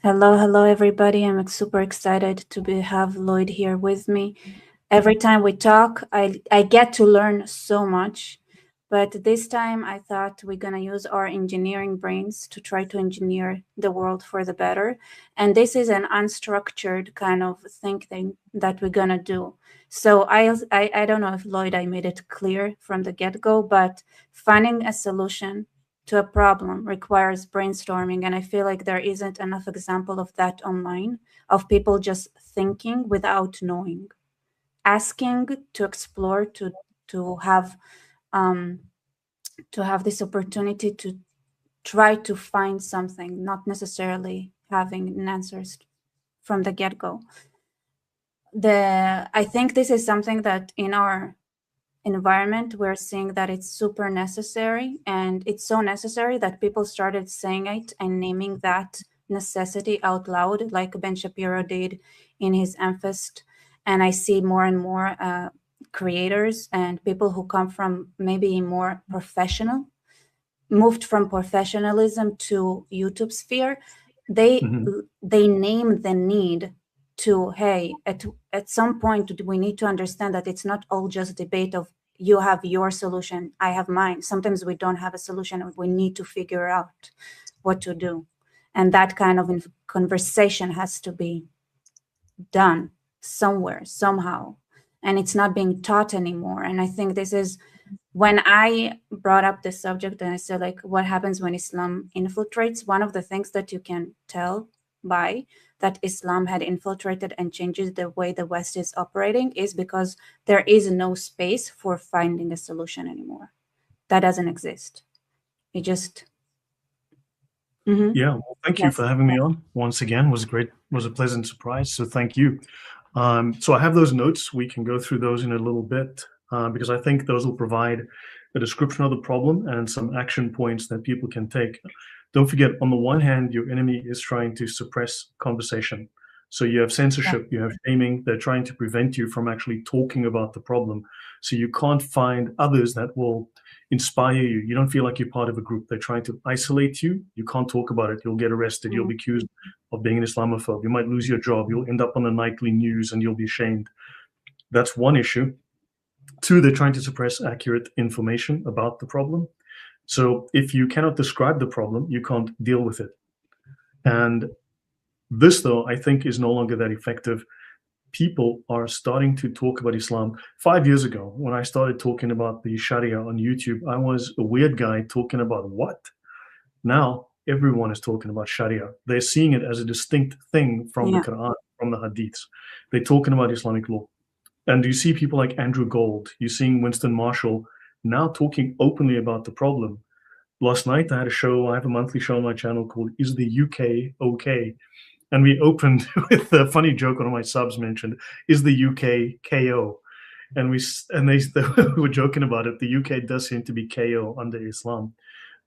Hello, everybody. I'm super excited to have Lloyd here with me. Every time we talk, I get to learn so much. But this time, I thought we're going to use our engineering brains to try to engineer the world for the better. And this is an unstructured kind of thinking that we're going to do. So I don't know if Lloyd, I made it clear from the get-go, but finding a solution to a problem requires brainstorming, and I feel like there isn't enough example of that online, of people just thinking without knowing, asking to explore, to have um, to have this opportunity to try to find something, not necessarily having answers from the get-go. I think this is something that in our environment we're seeing that it's super necessary, and it's so necessary that people started saying it and naming that necessity out loud, like Ben Shapiro did in his Amphist. And I see more and more creators and people who come from maybe more moved from professionalism to YouTube sphere. They name the need to, hey, at some point we need to understand that it's not all just debate of you have your solution, I have mine. Sometimes we don't have a solution and we need to figure out what to do. And that kind of conversation has to be done somewhere, somehow. And it's not being taught anymore. And I think this is when I brought up this subject and I said, like, what happens when Islam infiltrates? One of the things that you can tell by that Islam had infiltrated and changes the way the West is operating is because there is no space for finding a solution anymore. That doesn't exist. It just... Yeah, well, thank you for having me on once again. It was great. It was a pleasant surprise. So thank you. So I have those notes. We can go through those in a little bit because I think those will provide a description of the problem and some action points that people can take. Don't forget, on the one hand, your enemy is trying to suppress conversation. So you have censorship, you have shaming. They're trying to prevent you from actually talking about the problem. So you can't find others that will inspire you. You don't feel like you're part of a group. They're trying to isolate you. You can't talk about it. You'll get arrested. You'll be accused of being an Islamophobe. You might lose your job. You'll end up on the nightly news and you'll be shamed. That's one issue. Two, they're trying to suppress accurate information about the problem. So if you cannot describe the problem, you can't deal with it. And this, though, I think is no longer that effective. People are starting to talk about Islam. 5 years ago, when I started talking about the Sharia on YouTube, I was a weird guy talking about what? Now, everyone is talking about Sharia. They're seeing it as a distinct thing from the Quran, from the Hadiths. They're talking about Islamic law. And you see people like Andrew Gold, you're seeing Winston Marshall now talking openly about the problem. Last night, I have a monthly show on my channel called Is the UK OK? And we opened with a funny joke one of my subs mentioned, is the UK KO? And they were joking about it. The UK does seem to be KO under Islam.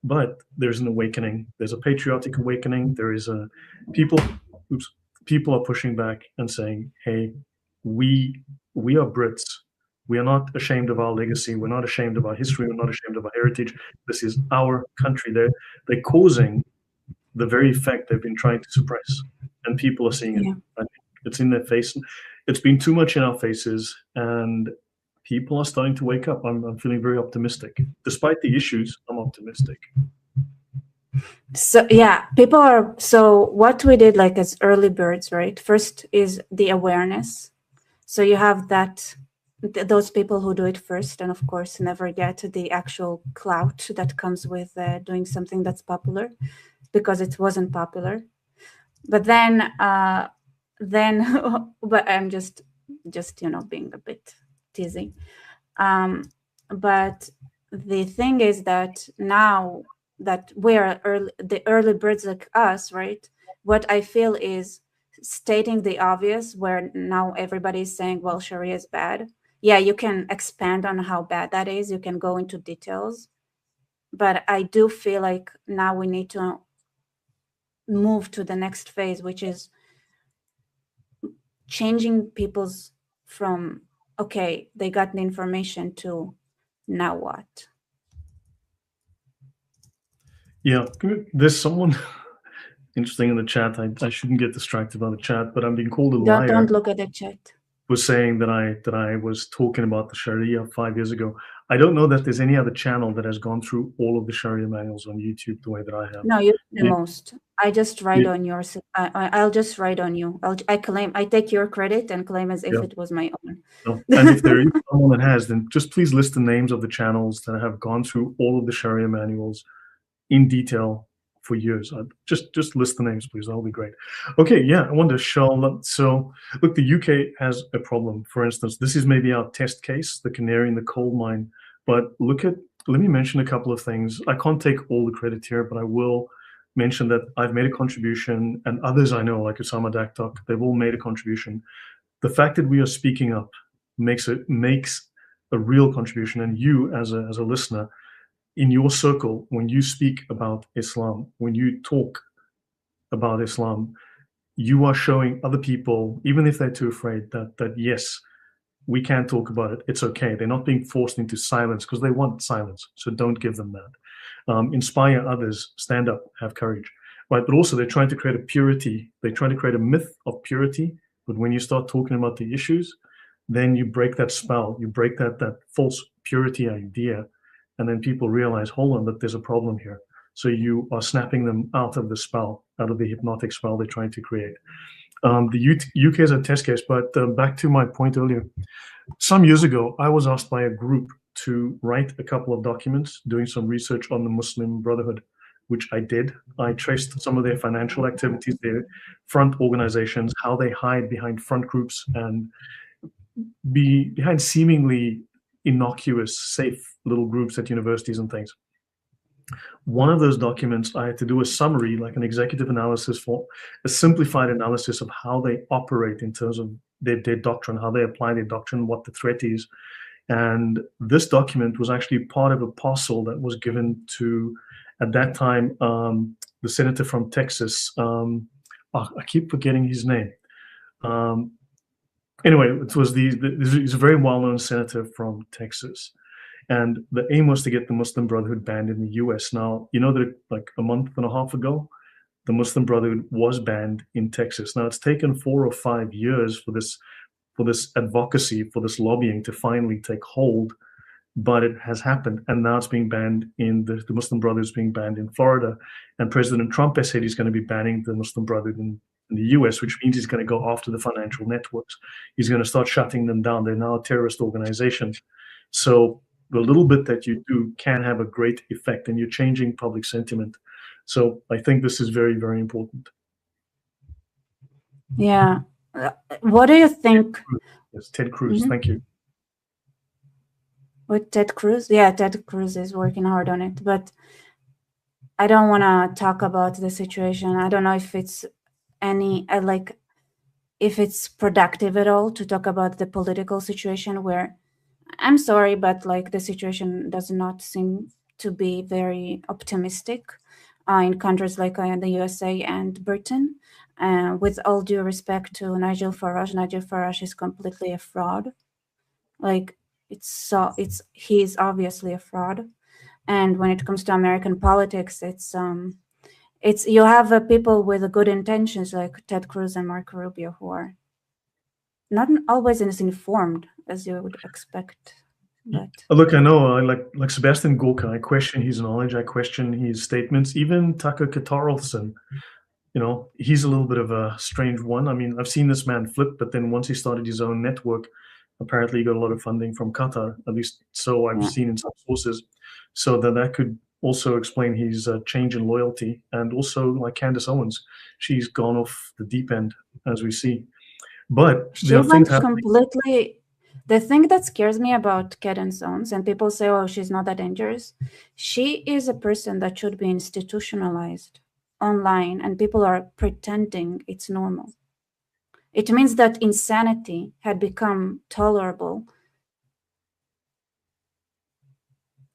But there's an awakening. There's a patriotic awakening. There is people are pushing back and saying, hey, we are Brits. We are not ashamed of our legacy. We're not ashamed of our history. We're not ashamed of our heritage. This is our country. They're causing the very effect they've been trying to suppress. And people are seeing it. I think it's in their face. It's been too much in our faces, and people are starting to wake up. I'm feeling very optimistic. Despite the issues, I'm optimistic. So yeah, people are, so what we did like as early birds, right? First is the awareness. So you have that, those people who do it first, and of course never get the actual clout that comes with doing something that's popular, because it wasn't popular. But then but I'm just being a bit teasing. But the thing is that now that we're the early birds like us, right? What I feel is stating the obvious, where now everybody's saying, well, Sharia is bad. Yeah, you can expand on how bad that is. You can go into details. But I do feel like now we need to move to the next phase, which is changing people's from, okay, they got the information, to now what? Yeah, there's someone interesting in the chat. I shouldn't get distracted by the chat, but I'm being called a liar. Don't look at the chat. Was saying that I was talking about the Sharia 5 years ago. I don't know that there's any other channel that has gone through all of the Sharia manuals on YouTube the way that I have. No, you're the most. I just write on yours. I'll just write on you. I take your credit and claim as if it was my own. No. And if there is someone that has, then just please list the names of the channels that have gone through all of the Sharia manuals in detail for years. Just list the names, please. That'll be great. Okay, yeah, I want to show. So, look, the UK has a problem. For instance, this is maybe our test case, the canary in the coal mine. But let me mention a couple of things. I can't take all the credit here, but I will mention that I've made a contribution, and others I know, like Osama Daktok, they've all made a contribution. The fact that we are speaking up makes a real contribution. And you, as a listener, in your circle, when you speak about Islam, when you talk about Islam, you are showing other people, even if they're too afraid, that yes, we can talk about it. It's okay. They're not being forced into silence because they want silence. So don't give them that. Inspire others. Stand up. Have courage. Right? But also they're trying to create a purity. They're trying to create a myth of purity. But when you start talking about the issues, then you break that spell. You break that false purity idea. And then people realize, hold on, that there's a problem here. So you are snapping them out of the spell, out of the hypnotic spell they're trying to create. The UK is a test case, but back to my point earlier. Some years ago, I was asked by a group to write a couple of documents doing some research on the Muslim Brotherhood, which I did. I traced some of their financial activities, their front organizations, how they hide behind front groups and behind seemingly innocuous, safe little groups at universities and things. One of those documents, I had to do a summary, like an executive analysis for a simplified analysis of how they operate in terms of their doctrine, how they apply their doctrine, what the threat is. And this document was actually part of a parcel that was given to, at that time, the senator from Texas. I keep forgetting his name. Anyway, it was he's a very well-known senator from Texas. And the aim was to get the Muslim Brotherhood banned in the US. Now, you know that like a month and a half ago, the Muslim Brotherhood was banned in Texas. Now, it's taken 4 or 5 years for this advocacy, for this lobbying to finally take hold, but it has happened. And now it's being banned the Muslim Brotherhood is being banned in Florida. And President Trump has said he's going to be banning the Muslim Brotherhood in the US, which means he's going to go after the financial networks. He's going to start shutting them down. They're now a terrorist organization. So the little bit that you do can have a great effect, and you're changing public sentiment. So I think this is very, very important. Yeah. What do you think? Yes, Ted Cruz. Thank you. With Ted Cruz? Yeah, Ted Cruz is working hard on it. But I don't want to talk about the situation. I don't know if it's if it's productive at all to talk about the political situation, where I'm sorry, but like the situation does not seem to be very optimistic in countries like the USA and Britain. With all due respect to Nigel Farage is completely a fraud. Like he's obviously a fraud. And when it comes to American politics, it's you have people with good intentions like Ted Cruz and Marco Rubio who are not always as informed as you would expect. But look, I know, like Sebastian Gorka, I question his knowledge, I question his statements. Even Tucker Carlson, he's a little bit of a strange one. I mean, I've seen this man flip, but then once he started his own network, apparently he got a lot of funding from Qatar, at least so I've seen in some sources. So that could also explain his change in loyalty. And also, like Candace Owens, she's gone off the deep end, as we see. But she went completely. The thing that scares me about Candace Owens, and people say, "Oh, she's not that dangerous." She is a person that should be institutionalized online, and people are pretending it's normal. It means that insanity had become tolerable.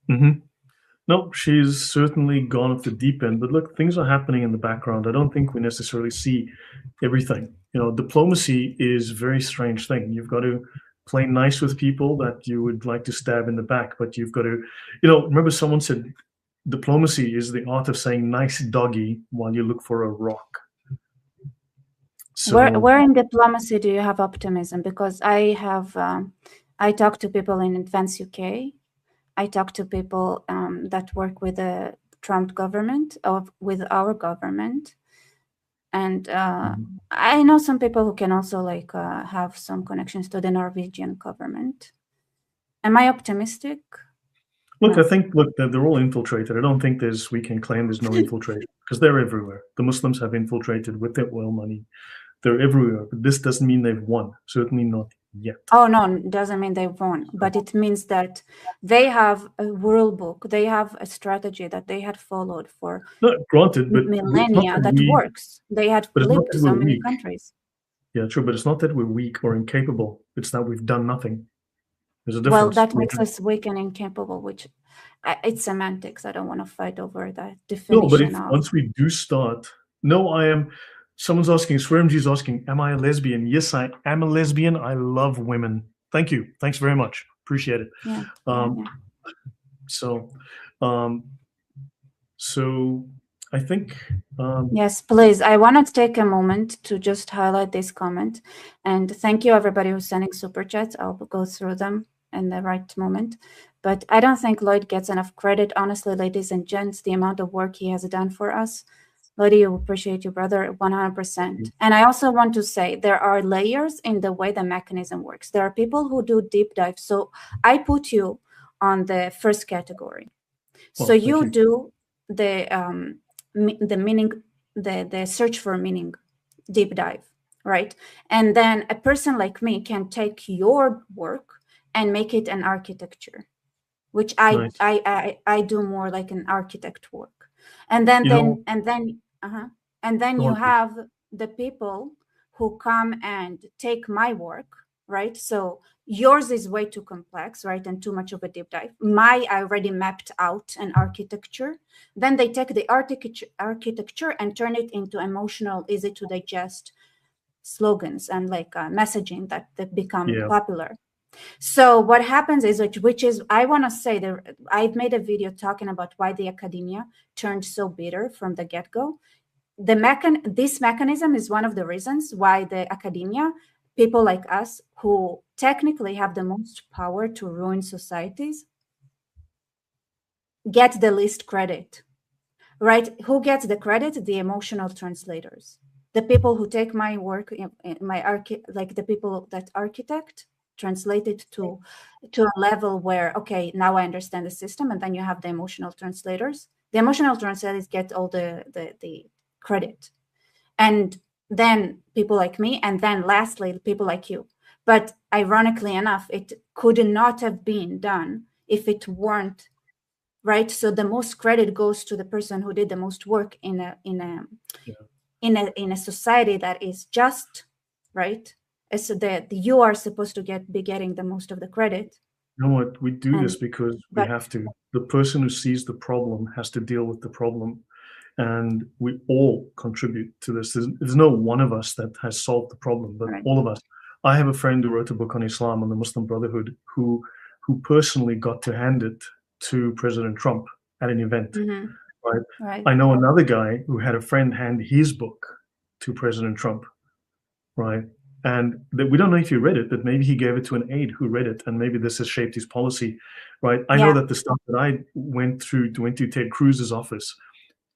No, she's certainly gone off the deep end. But look, things are happening in the background. I don't think we necessarily see everything. Diplomacy is a very strange thing. You've got to play nice with people that you would like to stab in the back, but you've got to, remember someone said, diplomacy is the art of saying nice doggy while you look for a rock. So where in diplomacy do you have optimism? Because I have, I talk to people in Advance UK. I talk to people that work with the Trump government, or with our government. And I know some people who can also like have some connections to the Norwegian government. Am I optimistic? look, No. I think they're all infiltrated. I don't think we can claim there's no infiltration, because they're everywhere. The Muslims have infiltrated with their oil money. They're everywhere, but this doesn't mean they've won. Certainly not yet. Oh no, it doesn't mean they've won, but it means that they have a rule book. They have a strategy that they had followed for granted, but millennia that works. They had flipped so many countries. Yeah, true, but it's not that we're weak or incapable. It's that we've done nothing. There's a difference. Well, that makes us weak and incapable, which it's semantics. I don't want to fight over that definition. No, but once we do start, someone's asking, Swearimji's asking, am I a lesbian? Yes, I am a lesbian. I love women. Thank you. Thanks very much. Appreciate it. Yeah. So I think... yes, please. I want to take a moment to just highlight this comment. And thank you, everybody who's sending super chats. I'll go through them in the right moment. But I don't think Lloyd gets enough credit. Honestly, ladies and gents, the amount of work he has done for us. Lloyd, you appreciate you, brother, 100%. And I also want to say there are layers in the way the mechanism works. There are people who do deep dive. So I put you on the first category. So you do the meaning, the search for meaning, deep dive, right? And then a person like me can take your work and make it an architecture, which I do more like an architect work. And then you have the people who come and take my work, right? So yours is way too complex, right? And too much of a deep dive. I already mapped out an architecture. Then they take the architecture and turn it into emotional, easy to digest slogans and like messaging that become popular. So what happens is, which is, I want to say that I've made a video talking about why the academia turned so bitter from the get-go. This mechanism is one of the reasons why the academia, people like us who technically have the most power to ruin societies, get the least credit, right? Who gets the credit? The emotional translators, the people who take my work, like the people that architect, translate it to a level where, okay, now I understand the system. And then you have the emotional translators. The emotional translators get all the credit. And then people like me, and then lastly, people like you. But ironically enough, it could not have been done if it weren't, right? So the most credit goes to the person who did the most work in a society that is just, right? So that you are supposed to be getting the most of the credit. You know what? We do this because we have to. The person who sees the problem has to deal with the problem. And we all contribute to this. There's no one of us that has solved the problem, but all of us. I have a friend who wrote a book on Islam, on the Muslim Brotherhood, who personally got to hand it to President Trump at an event. Right? I know another guy who had a friend hand his book to President Trump, right? And we don't know if he read it, but maybe he gave it to an aide who read it, and maybe this has shaped his policy, right? I know that the stuff that I went to Ted Cruz's office,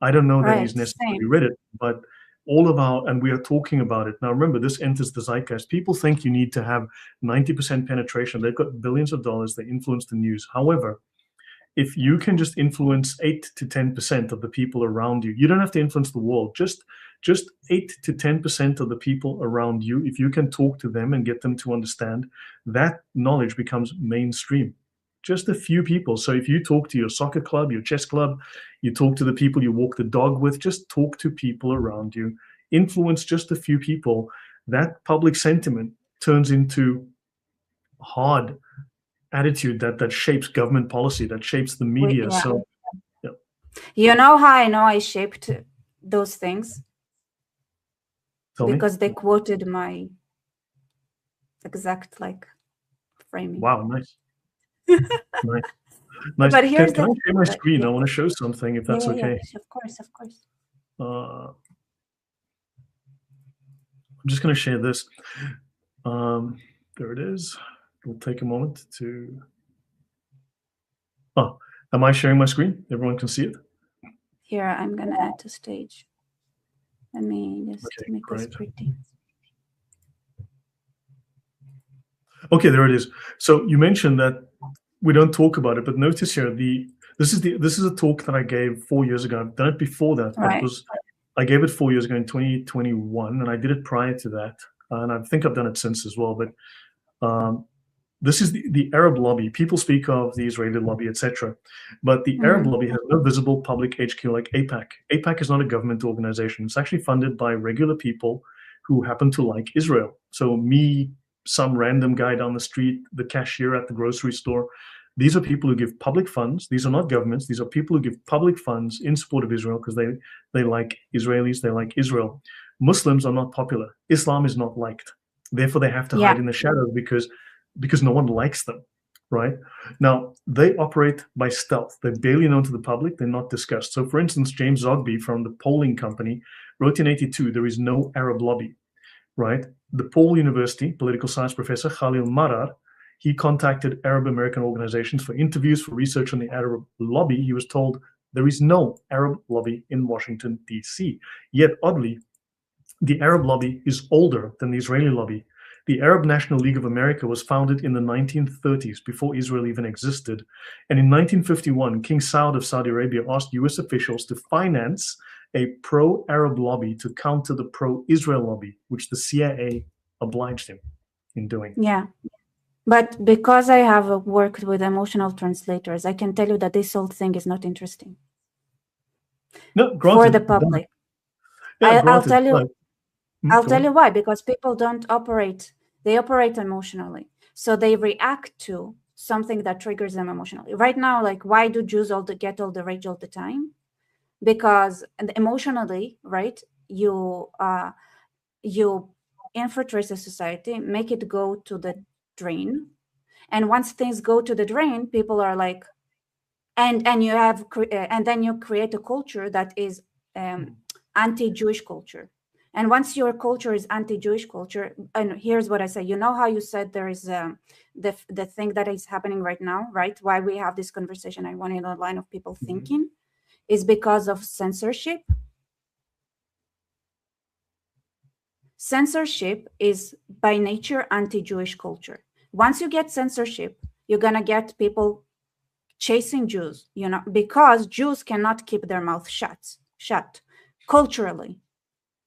I don't know that he's necessarily read it, but and we are talking about it. Now, remember, this enters the zeitgeist. People think you need to have 90% penetration. They've got billions of dollars. They influence the news. However, if you can just influence 8 to 10% of the people around you, you don't have to influence the world. Just 8 to 10% of the people around you, if you can talk to them and get them to understand, that knowledge becomes mainstream. Just a few people. So if you talk to your soccer club, your chess club, you talk to the people you walk the dog with, just talk to people around you, influence just a few people, that public sentiment turns into hard attitude that shapes government policy, that shapes the media. So, you know how I know I shaped those things? Because they quoted my exact framing. Wow, nice. Nice. Nice. But here's Can I the share my thing. screen? I want to show something, if that's okay. Of course, of course. I'm just going to share this. There it is. It'll take a moment to. Oh, am I sharing my screen? Everyone can see it? Here, I'm going to add to stage. Let me just make this pretty. Okay, there it is. So you mentioned that we don't talk about it, but notice here, this is a talk that I gave 4 years ago. I've done it before that, but I gave it 4 years ago in 2021, and I did it prior to that, and I think I've done it since as well. But this is the Arab lobby. People speak of the Israeli lobby, etc. But the Arab lobby has no visible public HQ like AIPAC. AIPAC is not a government organization. It's actually funded by regular people who happen to like Israel. So me, some random guy down the street, the cashier at the grocery store. These are people who give public funds. These are not governments. These are people who give public funds in support of Israel because they like Israelis, they like Israel. Muslims are not popular. Islam is not liked. Therefore, they have to hide in the shadows because no one likes them, right? Now, they operate by stealth. They're barely known to the public. They're not discussed. So, for instance, James Zogby from the polling company wrote in 1982, there is no Arab lobby, right? The Paul University political science professor, Khalil Marar, he contacted Arab American organizations for interviews for research on the Arab lobby. He was told there is no Arab lobby in Washington, D.C. Yet, oddly, the Arab lobby is older than the Israeli lobby. The Arab National League of America was founded in the 1930s, before Israel even existed. And in 1951, King Saud of Saudi Arabia asked US officials to finance a pro-Arab lobby to counter the pro-Israel lobby, which the CIA obliged him in doing. Yeah. But because I have worked with emotional translators, I can tell you that this whole thing is not interesting. No, granted, for the public. I'll tell you why. Because people don't operate; they operate emotionally, so they react to something that triggers them emotionally. Right now, like, why do Jews get all the rage all the time? Because emotionally, right? You infiltrate the society, make it go to the drain, and once things go to the drain, people are like, and then you create a culture that is anti-Jewish culture. And once your culture is anti-Jewish culture, and here's what I say, you know how you said there is the thing that is happening right now, right? Why we have this conversation, I wanted a line of people thinking, is because of censorship. Censorship is by nature anti-Jewish culture. Once you get censorship, you're gonna get people chasing Jews, because Jews cannot keep their mouth shut. Culturally,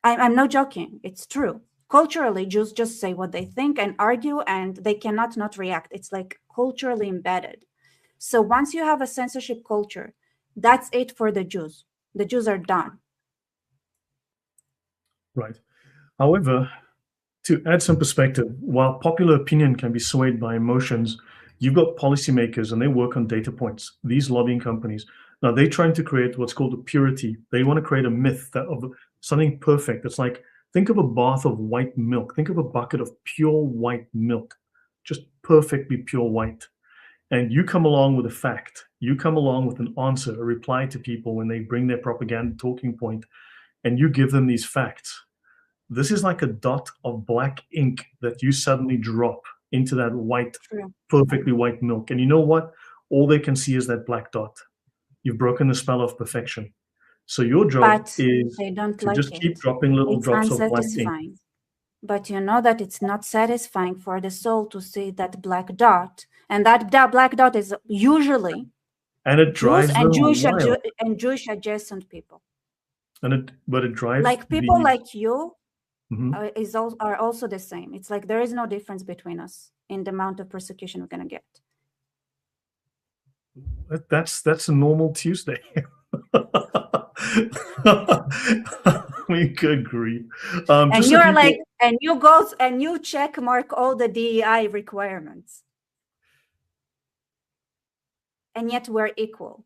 I'm not joking. It's true. Culturally, Jews just say what they think and argue, and they cannot not react. It's like culturally embedded. So once you have a censorship culture, that's it for the Jews. The Jews are done. Right. However, to add some perspective, while popular opinion can be swayed by emotions, you've got policymakers and they work on data points. These lobbying companies, now they're trying to create what's called a purity. They want to create a myth of something perfect. It's like, think of a bath of white milk. Think of a bucket of pure white milk, just perfectly pure white. And you come along with a fact. You come along with an answer, a reply to people when they bring their propaganda talking point, and you give them these facts. This is like a dot of black ink that you suddenly drop into that white, perfectly white milk. And you know what? All they can see is that black dot. You've broken the spell of perfection. So your job is to just keep dropping little drops of black ink. But you know that it's not satisfying for the soul to see that black dot. And that black dot is usually and it drives Jews and Jewish adjacent people. But it drives like people like you. Are also the same. It's like there is no difference between us in the amount of persecution we're going to get. That's a normal Tuesday. We could agree. And you're like, and you go and you check mark all the DEI requirements, and yet we're equal.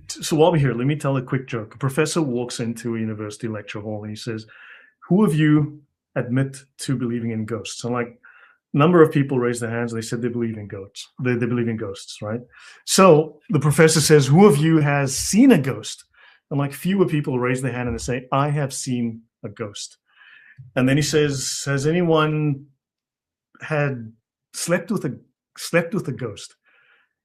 So while we're here, let me tell a quick joke. A professor walks into a university lecture hall and he says, "Who of you admit to believing in ghosts. And like a number of people raised their hands. They said they believe in ghosts. They believe in ghosts, right? So the professor says, who of you has seen a ghost? And like fewer people raise their hand and they say, I have seen a ghost. And then he says, has anyone had slept with a ghost?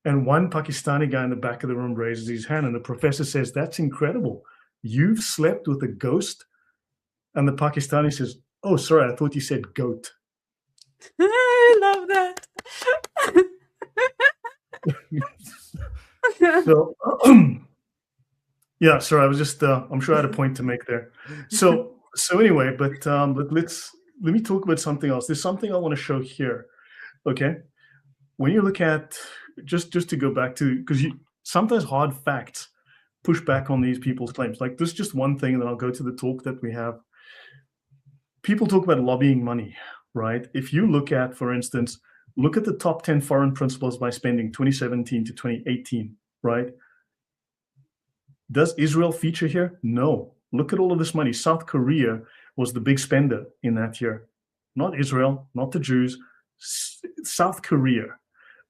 And one Pakistani guy in the back of the room raises his hand, and the professor says, that's incredible. You've slept with a ghost? And the Pakistani says, oh, sorry, I thought you said goat. I love that. So, yeah, sorry, I was just, I'm sure I had a point to make there. So anyway, but let me talk about something else. There's something I want to show here, okay? When you look at, just to go back to, because sometimes hard facts push back on these people's claims. Like this is just one thing, and then I'll go to the talk that we have. People talk about lobbying money, right? If you look at, for instance, look at the top 10 foreign principals by spending 2017 to 2018, right? Does Israel feature here? No. Look at all of this money. South Korea was the big spender in that year. Not Israel, not the Jews, South Korea,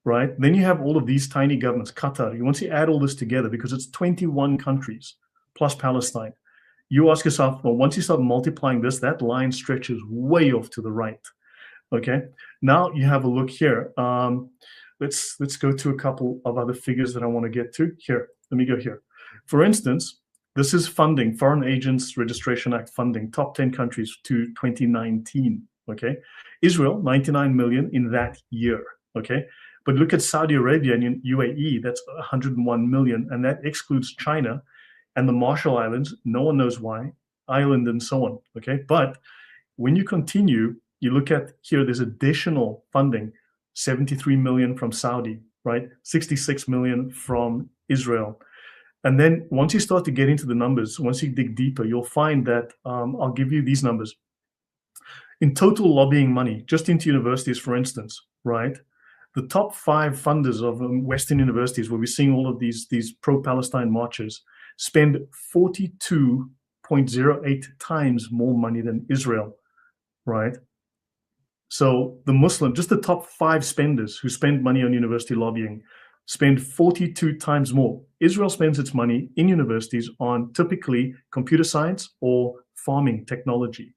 right? Then you have all of these tiny governments, Qatar. Once you add all this together, because it's 21 countries plus Palestine, you ask yourself, well, once you start multiplying this, that line stretches way off to the right. Okay. Now you have a look here. Let's go to a couple of other figures that I want to get to. Here, let me go here. For instance, this is funding, Foreign Agents Registration Act funding, top 10 countries to 2019. Okay. Israel, 99 million in that year. Okay. But look at Saudi Arabia and UAE, that's 101 million, and that excludes China and the Marshall Islands, no one knows why, Ireland and so on, okay? But when you continue, you look at here, there's additional funding, 73 million from Saudi, right? 66 million from Israel. And then once you start to get into the numbers, once you dig deeper, you'll find that, I'll give you these numbers. In total lobbying money, just into universities, for instance, right? The top 5 funders of Western universities, where we're seeing all of these pro-Palestine marches, spend 42.08 times more money than Israel, right? So the Muslim, just the top 5 spenders who spend money on university lobbying, spend 42 times more. Israel spends its money in universities on typically computer science or farming technology,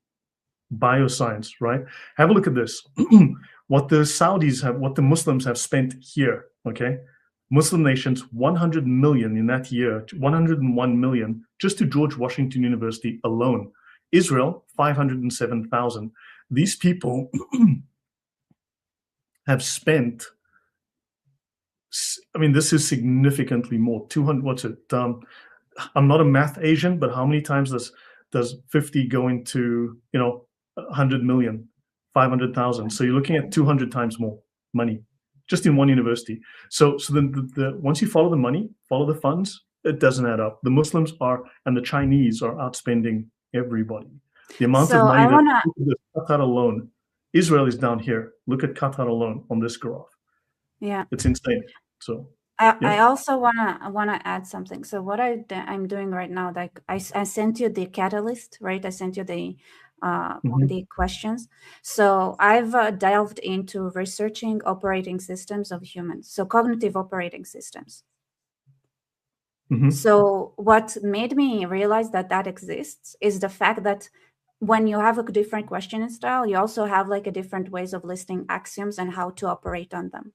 bioscience, right? Have a look at this. What the Saudis have, what the Muslims have spent here, okay? Muslim nations, 100 million in that year, 101 million, just to George Washington University alone. Israel, 507,000. These people have spent, I mean, this is significantly more. 200, what's it? I'm not a math Asian, but how many times does 50 go into, 100 million, 500,000? So you're looking at 200 times more money just in one university. So then the once you follow the money, follow the funds, it doesn't add up. The Muslims and the Chinese are outspending everybody. The amount of money that Qatar alone, Israel is down here. Look at Qatar alone on this graph. Yeah, it's insane. So I also wanna add something. So what I'm doing right now, like I sent you the catalyst, right? I sent you the questions. So I've delved into researching operating systems of humans, so cognitive operating systems. So what made me realize that exists is the fact that when you have a different questioning style, you also have like a different ways of listing axioms and how to operate on them.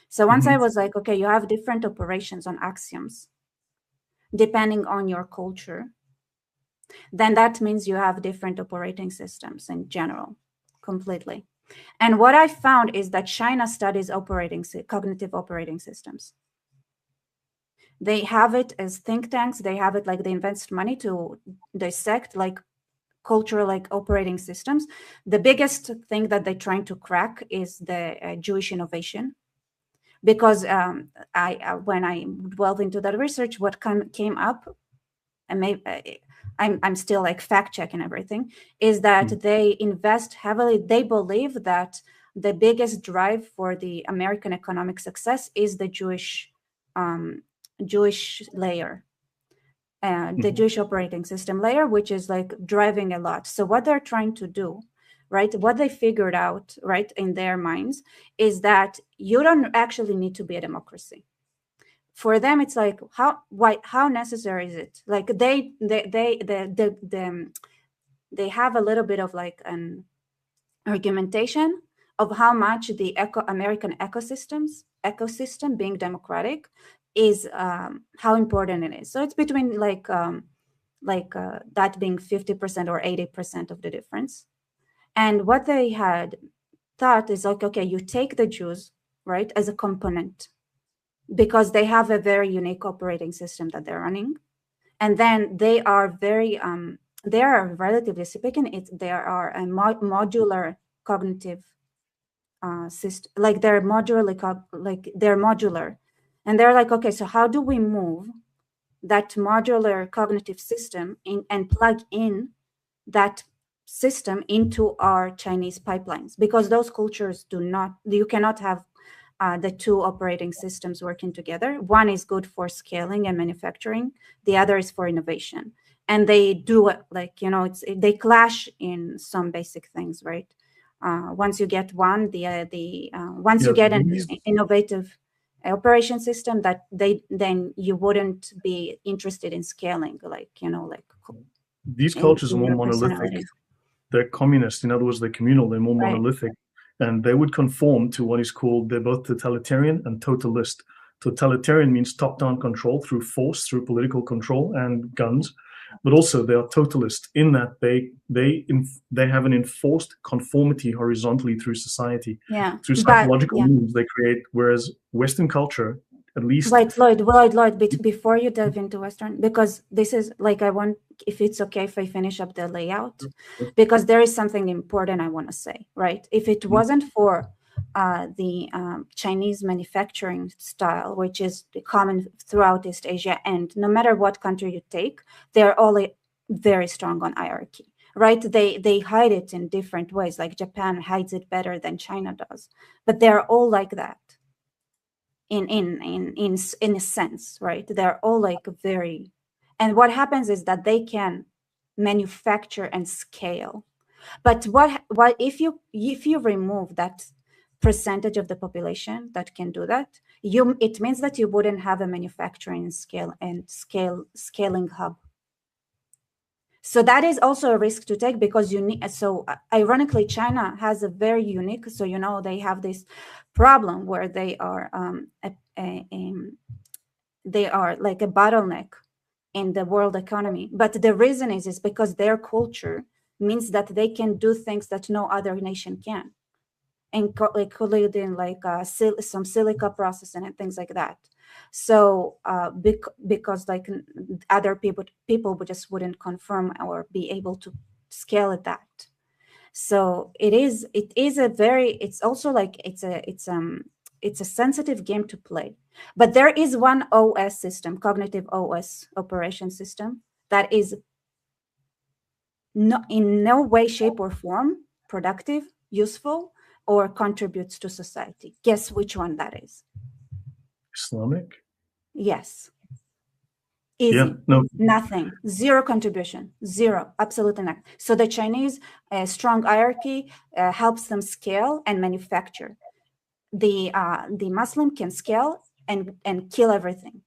So once I was like, okay, you have different operations on axioms depending on your culture, then that means you have different operating systems in general, completely. And what I found is that China studies cognitive operating systems. They have it as think tanks. They have it like they invest money to dissect like cultural like operating systems. The biggest thing that they're trying to crack is the Jewish innovation. Because when I delved into that research, what came up, and maybe I'm still like fact checking everything, is that they invest heavily. They believe that the biggest drive for the American economic success is the Jewish layer, the Jewish operating system layer, which is like driving a lot. So what they're trying to do right? What they figured out, right, in their minds is that you don't actually need to be a democracy. For them, it's like how necessary is it? Like they have a little bit of like an argumentation of how much the American ecosystem being democratic is how important it is. So it's between that being 50% or 80% of the difference. And what they had thought is like, okay, you take the Jews, right, as a component because they have a very unique operating system that they're running. And then they are very, they are relatively speaking, they are a modular cognitive system, like they're modular. And they're like, okay, so how do we move that modular cognitive system and plug in that system into our Chinese pipelines? Because those cultures you cannot have the two operating systems working together. One is good for scaling and manufacturing. The other is for innovation. And they do it like, they clash in some basic things, right? Once you get one, once you get an innovative operation system, then you wouldn't be interested in scaling, these cultures are more monolithic. They're communist. In other words, they're communal. They're more monolithic. And they would conform to what is called, they're both totalitarian and totalist. Totalitarian means top-down control through force, through political control and guns. But also they are totalist in that they have an enforced conformity horizontally through society. Through psychological means they create, whereas Western culture, at least... Wait, Lloyd, before you delve into Western, because this is like, I want, if it's okay if I finish up the layout, because there is something important I want to say, right? If it wasn't for the Chinese manufacturing style, which is common throughout East Asia, and no matter what country you take, they're all very strong on hierarchy, right? They hide it in different ways, like Japan hides it better than China does, but they're all like that in a sense, right? They're all like very, and what happens is that they can manufacture and scale. But what if you remove that percentage of the population that can do that, it means that you wouldn't have a manufacturing scaling hub. So that is also a risk to take, because so ironically, China has a very unique, so they have this problem where they are like a bottleneck in the world economy. But the reason is because their culture means that they can do things that no other nation can, including some silica processing and things like that. So because like other people just wouldn't confirm or be able to scale at that. So it's also like it's a sensitive game to play. But there is one OS system, cognitive OS operation system, that is in no way, shape, or form productive, useful, or contributes to society. Guess which one that is? Islamic? Yes. Easy. Yeah, no. Nothing. Zero contribution. Zero. Absolutely nothing. So the Chinese strong hierarchy helps them scale and manufacture. The Muslim can scale and kill everything.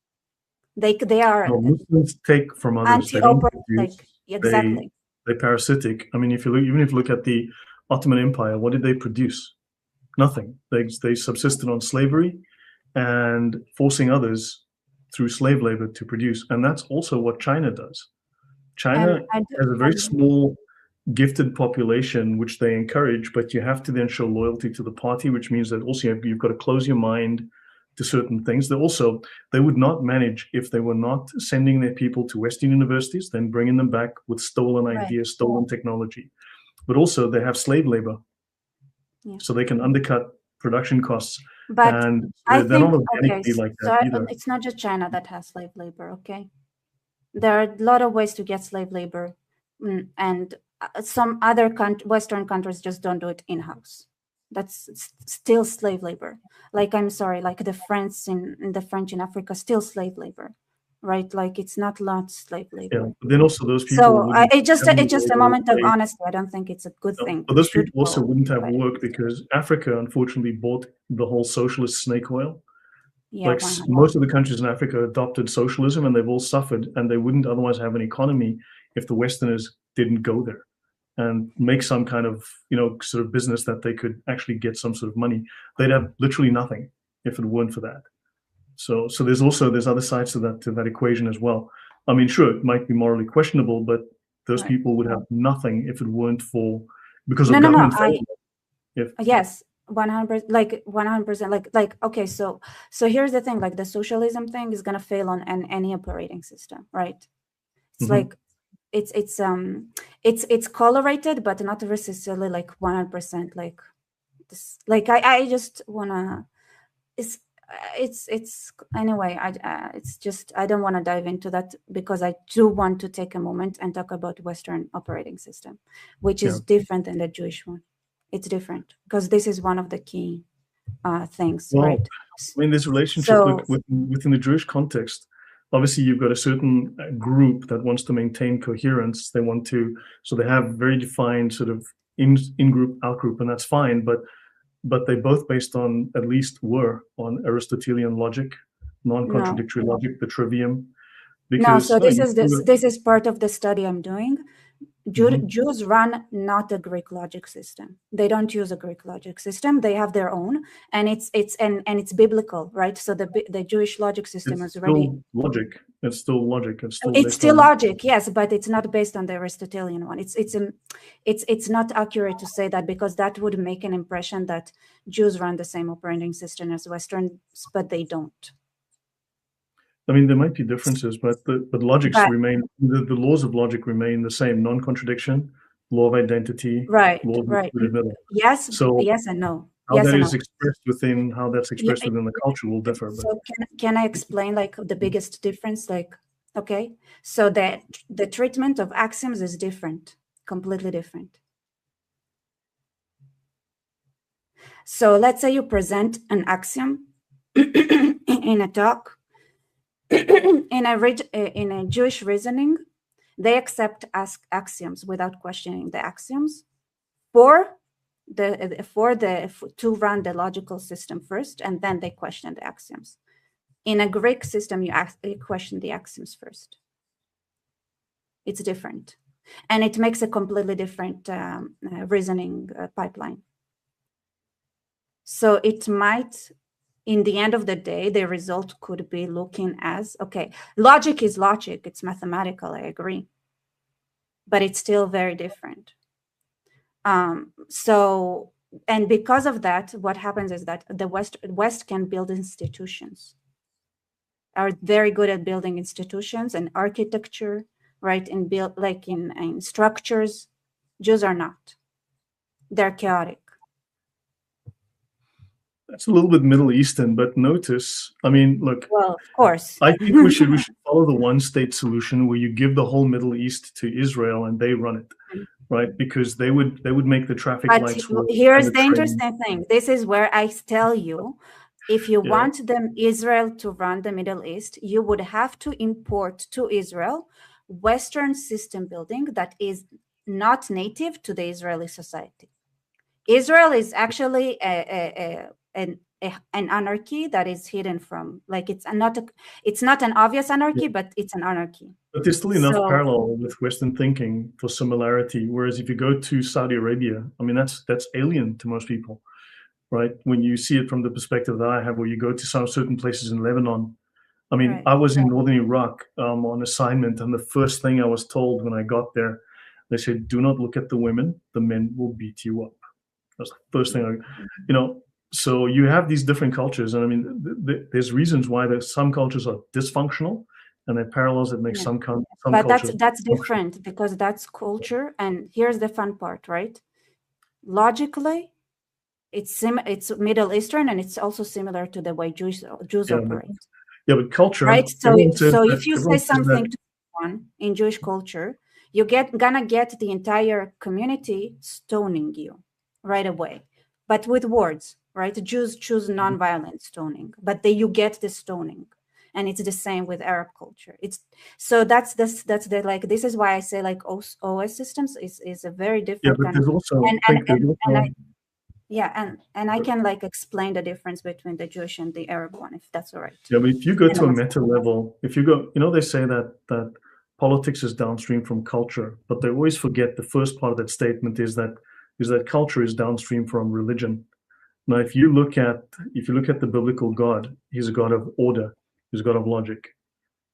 They are. No, Muslims take from others. They don't produce. Exactly. They're parasitic. I mean, even if you look at the Ottoman Empire, what did they produce? Nothing. They subsisted on slavery and forcing others through slave labor to produce. And that's also what China does. China has a very small, gifted population, which they encourage, but you have to then show loyalty to the party, which means that also you've got to close your mind to certain things. They would not manage if they were not sending their people to Western universities, then bringing them back with stolen ideas, stolen technology. But also they have slave labor, so they can undercut production costs. But and they're not organically like that either. It's not just China that has slave labor, okay? There are a lot of ways to get slave labor, and some other Western countries just don't do it in-house. That's still slave labor. Like, I'm sorry, like the French in Africa, still slave labor. right? Like it's not slave labor. Yeah, but then also those people So wouldn't it's just have any a labor moment of rate. honesty. I don't think it's a good thing. But We those should people also go wouldn't have right. work because Africa, unfortunately, bought the whole socialist snake oil. Yeah, Like 100. most of the countries in Africa adopted socialism, and they've all suffered, and they wouldn't otherwise have an economy if the Westerners didn't go there and make some kind of, sort of business that they could actually get some sort of money. They'd have literally nothing if it weren't for that. So there's other sides to that equation as well. I mean, sure, it might be morally questionable, but those Right. people would have nothing if it weren't for because of No. government failure. Yes, 100%, like 100%, like okay. So here's the thing: like the socialism thing is gonna fail on any operating system, right? It's like it's correlated, but not necessarily like 100%. Like this, like I just wanna it's anyway. It's just I don't want to dive into that because I do want to take a moment and talk about Western operating system, which is different than the Jewish one. It's different because this is one of the key things, Well, right? I mean, this relationship, So look, within the Jewish context, obviously you've got a certain group that wants to maintain coherence. So they have very defined sort of in-group, out-group, and that's fine. But they both based on, at least were, on Aristotelian logic, non-contradictory logic, the trivium. no, Because so this is part of the study I'm doing. Jews run not a Greek logic system. They don't use a Greek logic system. They have their own, and it's biblical, right? So the Jewish logic system is already logic. It's still logic. it's still logic, yes, but it's not based on the Aristotelian one. It's not accurate to say that because that would make an impression that Jews run the same operating system as Westerns, but they don't. I mean, there might be differences, but logics remain. The laws of logic remain the same: non-contradiction, law of identity, right. Yes, So yes and no. how Yes that and is no. how that's expressed within the culture will differ. So can I explain like the biggest difference? Like, okay, so the treatment of axioms is different, completely different. So let's say you present an axiom in a talk. in a Jewish reasoning, they accept axioms without questioning the axioms to run the logical system first, and then they question the axioms. In a Greek system, you question the axioms first. It's different, and it makes a completely different reasoning pipeline. So it might, in the end of the day, the result could be looking as, okay, logic is logic, it's mathematical, I agree, but it's still very different. And because of that, what happens is that the West can build institutions, are very good at building institutions and architecture, right? And build like in structures. Jews are not. They're chaotic. That's a little bit Middle Eastern, but notice, I mean, look. Well, of course. I think we should follow the one-state solution where you give the whole Middle East to Israel and they run it, right? Because they would make the traffic lights work. Here's the interesting thing. This is where I tell you, if you want Israel to run the Middle East, you would have to import to Israel Western system building that is not native to the Israeli society. Israel is actually an anarchy that is hidden from, like, it's not an obvious anarchy, but it's an anarchy. But there's still enough parallel with Western thinking for similarity. Whereas if you go to Saudi Arabia, I mean, that's alien to most people, right? When you see it from the perspective that I have, where you go to some certain places in Lebanon. I mean, I was in northern Iraq on assignment, and the first thing I was told when I got there, they said, "Do not look at the women; the men will beat you up." That's the first thing So you have these different cultures, and I mean, there's reasons why some cultures are dysfunctional, and there are parallels that make some cultures. But that's different because that's culture, and here's the fun part, right? Logically, it's Middle Eastern, and it's also similar to the way Jews operate. But culture, right? So if you say something to someone in Jewish culture, you're gonna get the entire community stoning you right away, but with words, right? Jews choose nonviolent stoning, but you get the stoning. and it's the same with Arab culture. It's so that's the like, this is why I say like OS systems is a very different but kind there's of, also, and I can like explain the difference between the Jewish and the Arab one, if that's all right. Yeah, but if you go to a meta level, if you go, they say that politics is downstream from culture, but they always forget the first part of that statement is that culture is downstream from religion. Now, if you look at the biblical God, he's a God of order, he's a God of logic.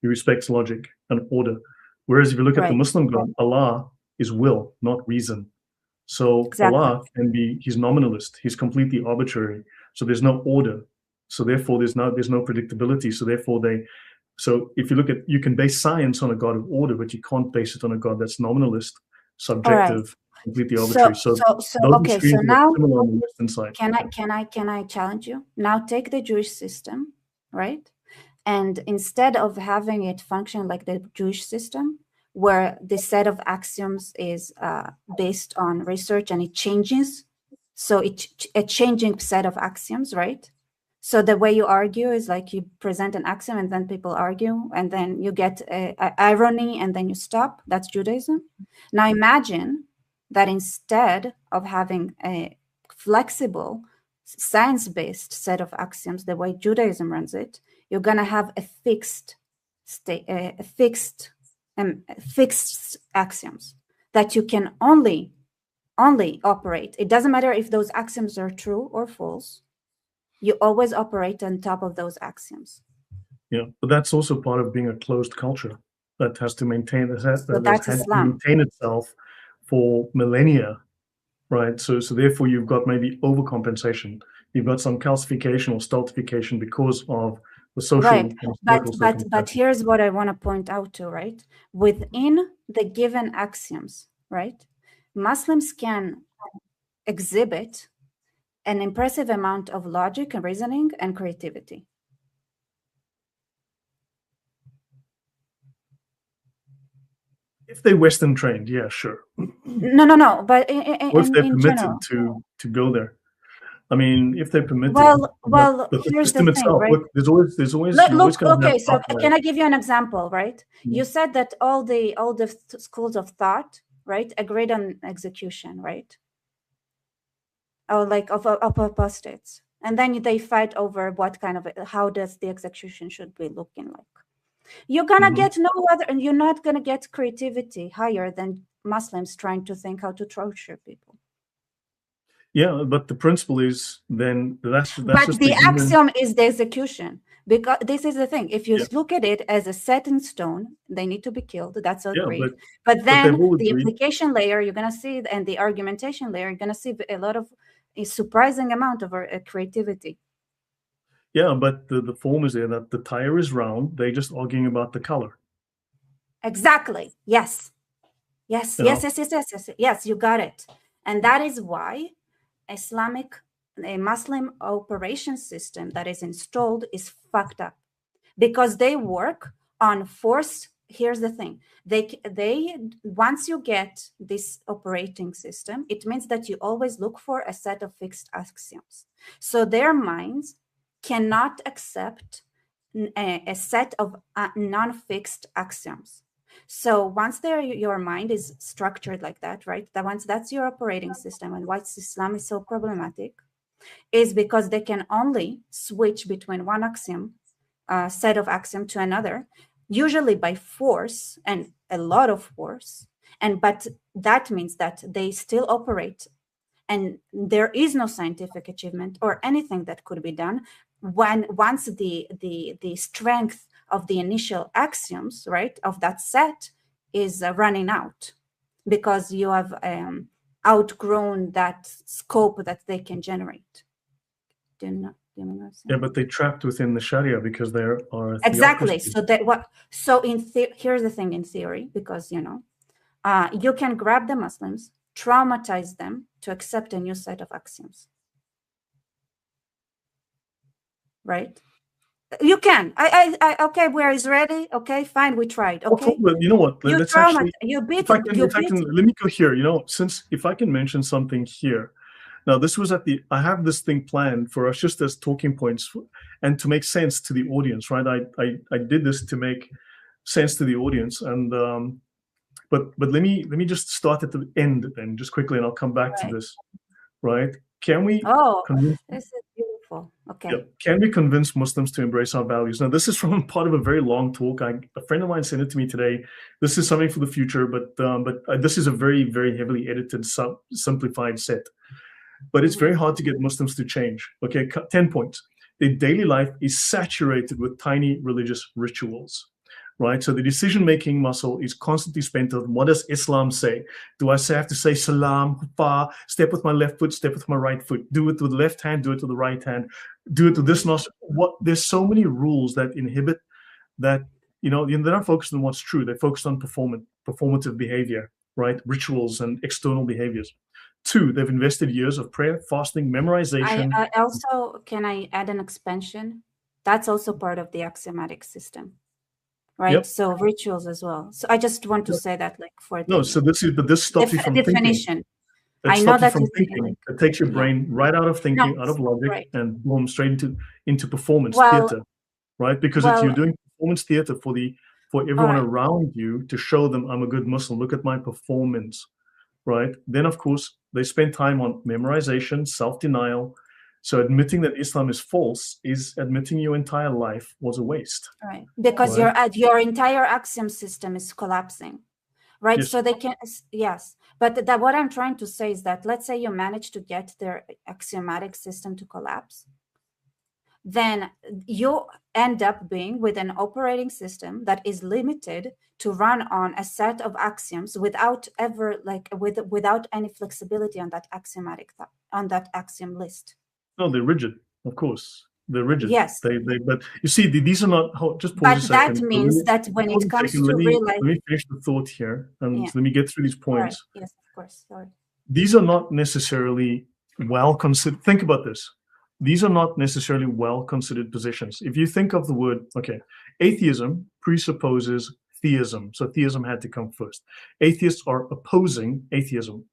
He respects logic and order. Whereas if you look at the Muslim God, Allah is will, not reason. So Allah can be, he's nominalist, he's completely arbitrary. So there's no order. So therefore there's no predictability. So therefore so if you look at, you can base science on a God of order, but you can't base it on a God that's nominalist, subjective, completely arbitrary. So okay, so now similar on the Western side. Can I challenge you? Now take the Jewish system, right? And instead of having it function like the Jewish system, where the set of axioms is based on research and it changes, so it's a changing set of axioms, right? So the way you argue is like you present an axiom and then people argue and then you get irony and then you stop. That's Judaism. Now imagine that instead of having a flexible science-based set of axioms, the way Judaism runs it, you're going to have a fixed axioms that you can only operate. It doesn't matter if those axioms are true or false. You always operate on top of those axioms. Yeah, but that's also part of being a closed culture that has to maintain itself for millennia, right? So therefore you've got maybe overcompensation. You've got some calcification or stultification because of the social. Right, but here's what I want to point out to, right? Within the given axioms, right? Muslims can exhibit an impressive amount of logic and reasoning and creativity. If they're Western trained, yeah, sure. No, but in if they're permitted general, to go there. I mean, if they're permitted. Well, the here's system the thing, itself, right? look, there's always. Look, okay, so can I give you an example, right? You said that all the schools of thought, right, agreed on execution, right? Or like of apostates, and then they fight over what kind of, how does the execution should be looking like. You're gonna get no other, and you're not gonna get creativity higher than Muslims trying to think how to torture people. Yeah, but the principle is then that's but just the axiom is the execution, because this is the thing. If you look at it as a set in stone, they need to be killed. That's agreed. But then the implication layer, you're gonna see, and the argumentation layer, you're gonna see a lot of a surprising amount of creativity. Yeah, but the form is there that the tire is round. They're just arguing about the color. Exactly. Yes. Yes. You got it. And that is why a Muslim operation system that is installed is fucked up, because they work on force. Here's the thing. They once you get this operating system, it means that you always look for a set of fixed axioms. So their minds cannot accept a set of non-fixed axioms. So once your mind is structured like that, right? That once that's your operating system, and why Islam is so problematic is because they can only switch between one axiom, set of axiom to another, usually by force, and a lot of force. But that means that they still operate, and there is no scientific achievement or anything that could be done once the strength of the initial axioms, right, of that set is running out, because you have outgrown that scope that they can generate. Yeah, but they trapped within the Sharia because there are exactly. So that what? So here's the thing in theory, because you can grab the Muslims, traumatize them to accept a new set of axioms. Right? You can. Okay, we're Israeli. Okay, fine, we tried. Okay, but you know what? Let's actually. You beat. Let me go here. Since if I can mention something here, Now, this was I have this thing planned for us just as talking points and to make sense to the audience, right? I did this to make sense to the audience. And but let me just start at the end then, just quickly, and I'll come back to this, right? Can we convince, this is beautiful. Okay. yeah, can we convince Muslims to embrace our values? Now, this is from part of a very long talk. A friend of mine sent it to me today. This is something for the future, but this is a very, very heavily edited, simplified set. But it's very hard to get Muslims to change. Okay, 10 points. Their daily life is saturated with tiny religious rituals, right? So the decision-making muscle is constantly spent on what does Islam say? Do I have to say salam, fa, step with my left foot, step with my right foot, do it with the left hand, do it with the right hand, do it with this nostril? There's so many rules that inhibit that, they're not focused on what's true. They're focused on performative behavior, right? Rituals and external behaviors. 2, they've invested years of prayer, fasting, memorization. I also, can I add an expansion? That's also part of the axiomatic system, right? Yep. So rituals as well. So I just want to say that, like, for no. So this stops you from definition. Thinking. I know that from thinking. It takes your brain right out of thinking, out of logic, right, and boom, straight into performance theater, right? Because if you're doing performance theater for everyone around you to show them I'm a good Muslim, look at my performance, right? Then of course they spend time on memorization, self-denial. So admitting that Islam is false is admitting your entire life was a waste. Right, because your entire axiom system is collapsing, right? Yes. So they can, yes. But what I'm trying to say is that, let's say you manage to get their axiomatic system to collapse, then you end up being with an operating system that is limited to run on a set of axioms without any flexibility on that axiomatic on that axiom list. No, they're rigid, of course. They're rigid. Yes. But you see, these are not. Just pause a second. That means that when it comes to real life, let me finish the thought here, and let me get through these points. Right. Yes, of course. Sorry. These are not necessarily well considered. Think about this. These are not necessarily well considered positions. If you think of the word, atheism presupposes theism, so theism had to come first. Atheists are opposing atheism.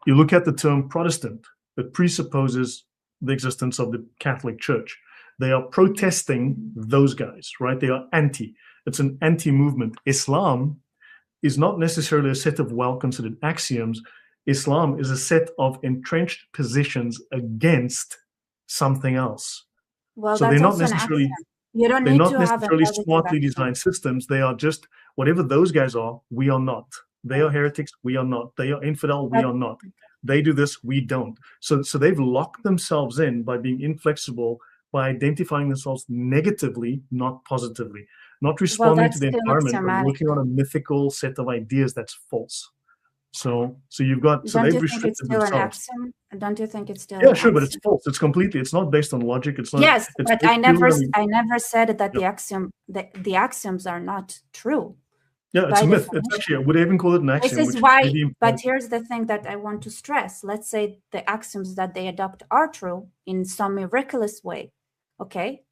You look at the term Protestant, it presupposes the existence of the Catholic Church. They are protesting those guys, right? They are anti. It's an anti-movement. Islam is not necessarily a set of well-considered axioms. Islam is a set of entrenched positions against something else. Well, so they're not necessarily smartly designed systems. They are just whatever those guys are, we are not. They are heretics, we are not. They are infidel, we are not. They do this, we don't. So they've locked themselves in by being inflexible, by identifying themselves negatively, not positively, not responding to the environment, but looking on a mythical set of ideas that's false. So you've got, so they've restricted themselves. Don't you think it's still? Yeah, sure, but it's false. It's it's not based on logic. It's not. Yes, but I never said that the axioms are not true. Yeah, it's a myth. It's actually, would I even call it an axiom? This is why, but here's the thing that I want to stress. Let's say the axioms that they adopt are true in some miraculous way, okay?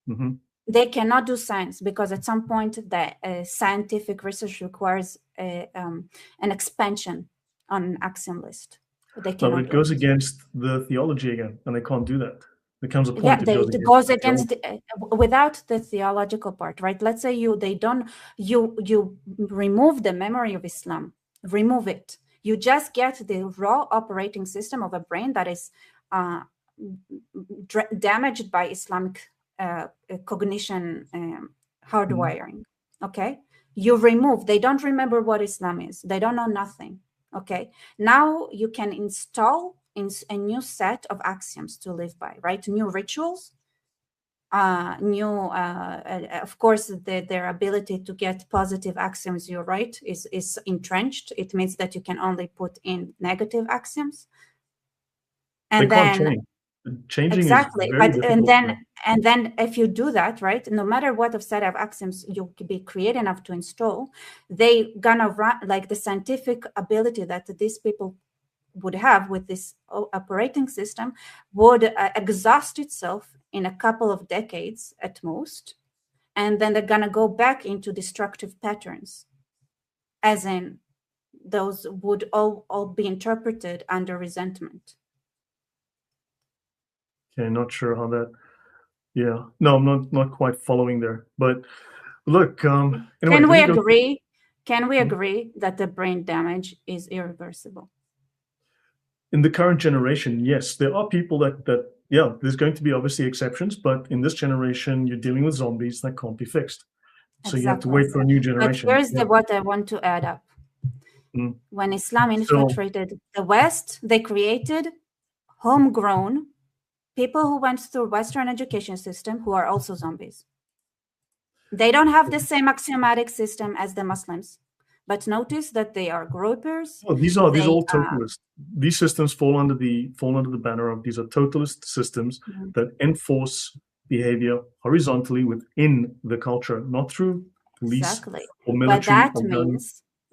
Mm-hmm. They cannot do science because at some point the scientific research requires an expansion on an axiom list. But it goes against the theology again, and they can't do that. There comes a point. Yeah, it goes against without the theological part, right? Let's say you remove the memory of Islam, remove it. You just get the raw operating system of a brain that is damaged by Islamic cognition hardwiring. Okay, you remove. They don't remember what Islam is. They don't know nothing. Okay, now you can install a new set of axioms to live by, right? New rituals, of course, their ability to get positive axioms, you're right, is entrenched. It means that you can only put in negative axioms. And then changing exactly, is very and then if you do that, right, no matter what set of axioms you could be creative enough to install, they gonna run, like the scientific ability that these people would have with this operating system would exhaust itself in a couple of decades at most, and then they're gonna go back into destructive patterns, as in those would all be interpreted under resentment. Okay, not sure how that. Yeah, no, I'm not quite following there. But look, anyway, Can we let me go. agree? Can we agree that the brain damage is irreversible? In the current generation, yes, there are people that yeah, there's going to be obviously exceptions, but in this generation, you're dealing with zombies that can't be fixed. So you have to Exactly. wait for a new But generation. here's Yeah. what I want to add up. Mm. When Islam So infiltrated the West, they created homegrown people who went through Western education system who are also zombies. They don't have the same axiomatic system as the Muslims, but notice that they are groupers. well, these are all totalist. These systems fall under the banner of these are totalist systems that enforce behavior horizontally within the culture, not through police exactly. or military. But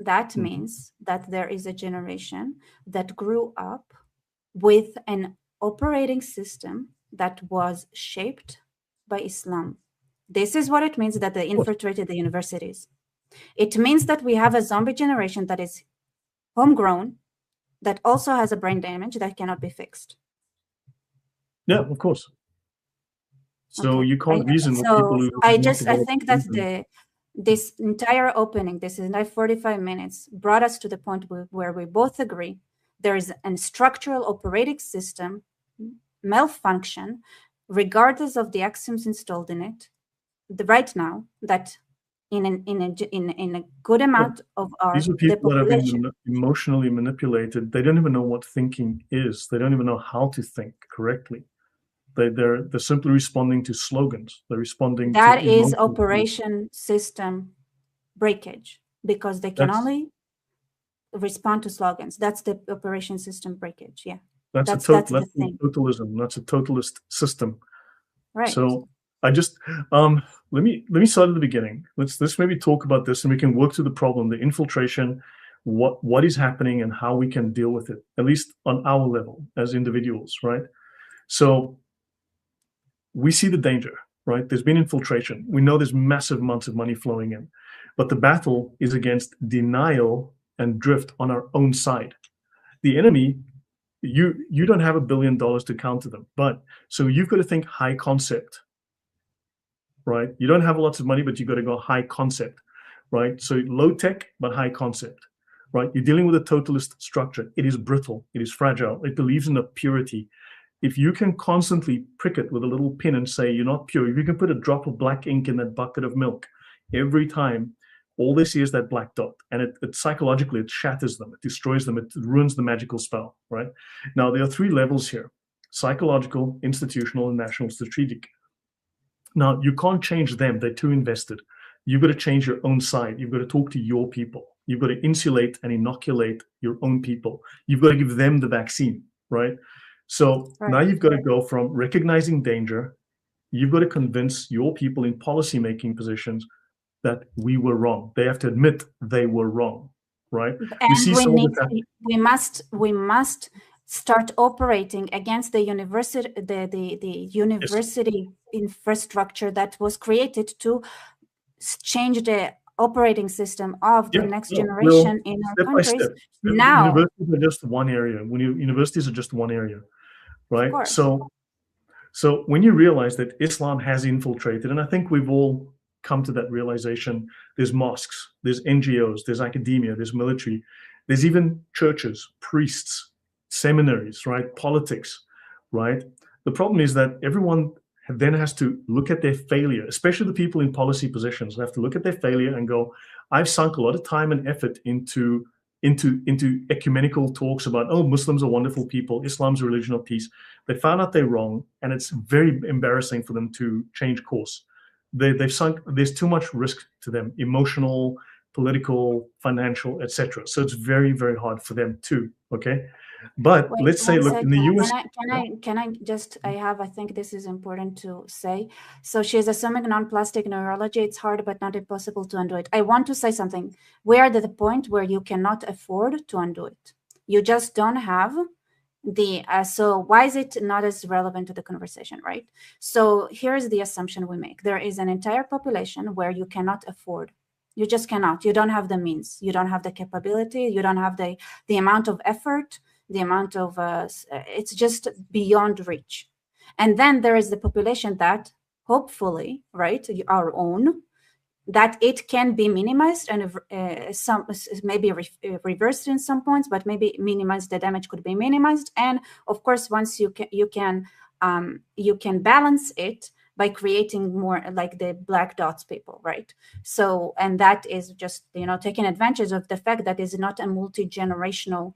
that means that there is a generation that grew up with an operating system that was shaped by Islam. This is what it means that they infiltrated the universities. It means that we have a zombie generation that is homegrown, that also has a brain damage that cannot be fixed. Yeah, of course. So Okay. you can't reason with people who. I think that this entire opening, this entire 45 minutes, brought us to the point where we both agree there is a structural operating system malfunction, regardless of the axioms installed in it, right now, that in a good amount of these are people that have been emotionally manipulated. They don't even know what thinking is. They don't even know how to think correctly. They're simply responding to slogans. They're responding that to is operation system breakage, because they can only respond to slogans. That's the operation system breakage. Yeah, that's the thing. Totalism. That's a totalist system. Right. So I just let me start at the beginning. Let's maybe talk about this, and we can work through the problem, the infiltration, what is happening, and how we can deal with it, at least on our level as individuals, right? So we see the danger, right? There's been infiltration. We know there's massive amounts of money flowing in, but the battle is against denial and drift on our own side. The enemy, you don't have $1 billion to counter them, but so you've got to think high concept, right? You don't have lots of money, but you've got to go high concept, right? So low tech, but high concept, right? You're dealing with a totalist structure. It is brittle. It is fragile. It believes in a purity. If you can constantly prick it with a little pin and say you're not pure, if you can put a drop of black ink in that bucket of milk every time, all they see is that black dot, and it psychologically, it shatters them, it destroys them, it ruins the magical spell, right? Now, there are 3 levels here: psychological, institutional, and national strategic. Now, you can't change them. They're too invested. You've got to change your own side. You've got to talk to your people. You've got to insulate and inoculate your own people. You've got to give them the vaccine, right? So now you've got to go from recognizing danger. You've got to convince your people in policy-making positions that we were wrong. They have to admit they were wrong, right? And we must start operating against the university, the university infrastructure that was created to change the operating system of the next generation in our countries. Now, universities are just one area. Universities are just one area, right? So when you realize that Islam has infiltrated, and I think we've all come to that realization, there's mosques, there's NGOs, there's academia, there's military, there's even churches, priests, seminaries, right? Politics, right? The problem is that everyone then has to look at their failure, especially the people in policy positions. They have to look at their failure and go, I've sunk a lot of time and effort into ecumenical talks about, oh, Muslims are wonderful people, Islam's a religion of peace. They found out they're wrong, and it's very embarrassing for them to change course. They've sunk, there's too much risk to them, emotional, political, financial, etc. So it's very, very hard for them too, okay? But let's say, look, in the US... I think this is important to say. So she's assuming non-plastic neurology. It's hard, but not impossible to undo it. I want to say something. We are at the point where you cannot afford to undo it. You just don't have the... so why is it not as relevant to the conversation, right? So here's the assumption we make. There is an entire population where you cannot afford. You just cannot. You don't have the means. You don't have the capability. You don't have the amount of effort, the amount of... it's just beyond reach. And then there is the population that hopefully, right, our own, that it can be minimized and some maybe reversed in some points, but maybe minimized, the damage could be minimized. And of course, once you can balance it by creating more like the black dots people, right? So, and that is just, taking advantage of the fact that is not a multi-generational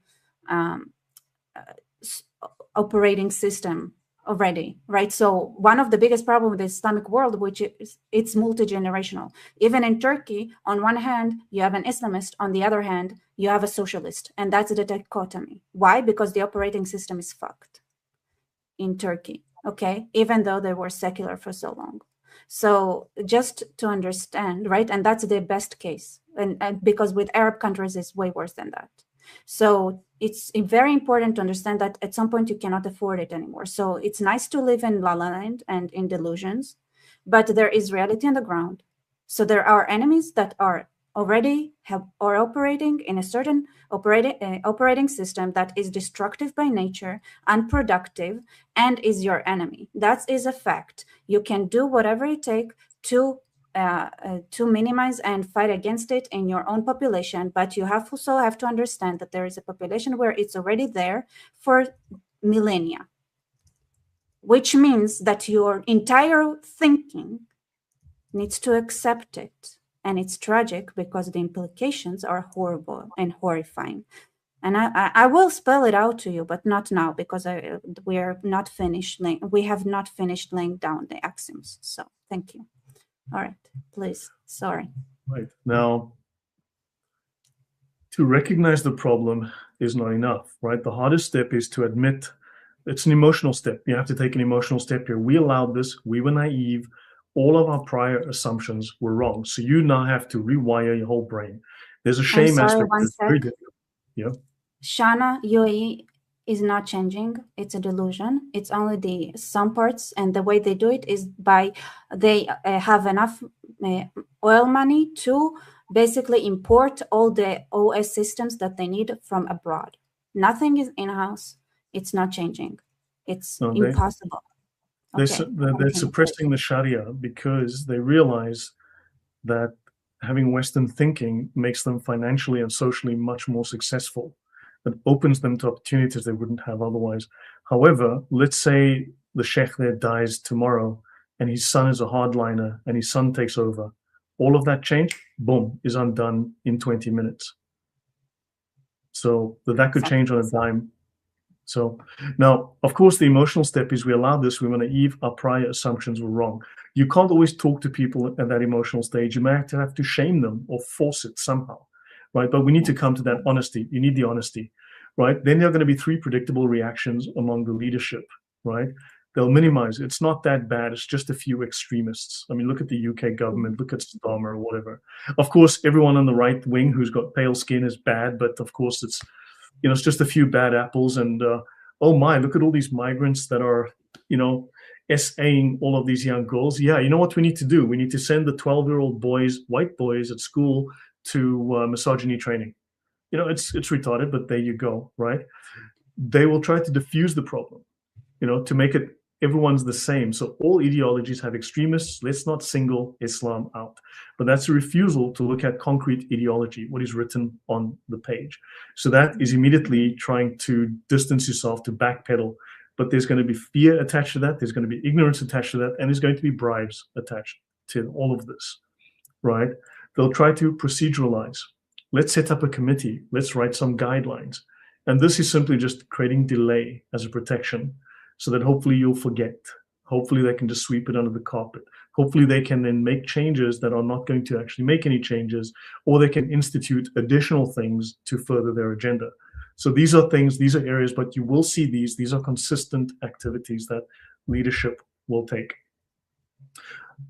operating system already, right? So one of the biggest problems with the Islamic world, which is it's multi-generational. Even in Turkey, on one hand, you have an Islamist, on the other hand, you have a socialist, and that's the dichotomy. Why? Because the operating system is fucked in Turkey, okay? Even though they were secular for so long. So just to understand, right? And that's the best case. And because with Arab countries, it's way worse than that. So it's very important to understand that at some point you cannot afford it anymore. So it's nice to live in La La Land and in delusions, but there is reality on the ground. So there are enemies that are already are operating in a certain operating system that is destructive by nature, unproductive, and is your enemy. That is a fact. You can do whatever it takes to minimize and fight against it in your own population, but you also have to understand that there is a population where it's already there for millennia, which means that your entire thinking needs to accept it. And it's tragic because the implications are horrible and horrifying. And I will spell it out to you, but not now, because we have not finished laying down the axioms. So thank you. All right, please. Sorry. Right. Now, to recognize the problem is not enough, right? The hardest step is to admit it's an emotional step. You have to take an emotional step here. We allowed this. We were naive. All of our prior assumptions were wrong. So you now have to rewire your whole brain. There's a shame aspect. One sec. Very difficult. Yeah. Shana, UAE is not changing. It's a delusion. It's only some parts, and the way they do it is by they have enough oil money to basically import all the OS systems that they need from abroad. Nothing is in-house. It's not changing. It's impossible. They're suppressing the Sharia because they realize that having Western thinking makes them financially and socially much more successful. It opens them to opportunities they wouldn't have otherwise. However, let's say the sheikh there dies tomorrow and his son is a hardliner and his son takes over. All of that change, boom, is undone in 20 minutes. So that could change on a dime. So now, of course, the emotional step is we allowed this, we were naive, our prior assumptions were wrong. You can't always talk to people at that emotional stage. You may have to shame them or force it somehow, right? But we need to come to that honesty. You need the honesty, right? Then there are going to be 3 predictable reactions among the leadership, right? They'll minimize. It's not that bad. It's just a few extremists. I mean, look at the UK government, look at Starmer or whatever. Of course, everyone on the right wing who's got pale skin is bad, but of course it's just a few bad apples. And oh my, look at all these migrants that are, SAing all of these young girls. Yeah, you know what we need to do? We need to send the 12-year-old boys, white boys at school to misogyny training. It's retarded, but there you go, right? They will try to diffuse the problem, to make it everyone's the same. So all ideologies have extremists. Let's not single Islam out. But that's a refusal to look at concrete ideology, what is written on the page. So that is immediately trying to distance yourself, to backpedal. But there's going to be fear attached to that. There's going to be ignorance attached to that. And there's going to be bribes attached to all of this, right? They'll try to proceduralize. Let's set up a committee. Let's write some guidelines. And this is simply just creating delay as a protection, so that hopefully you'll forget. Hopefully they can just sweep it under the carpet. Hopefully they can then make changes that are not going to actually make any changes, or they can institute additional things to further their agenda. So these are areas, but you will see these are consistent activities that leadership will take.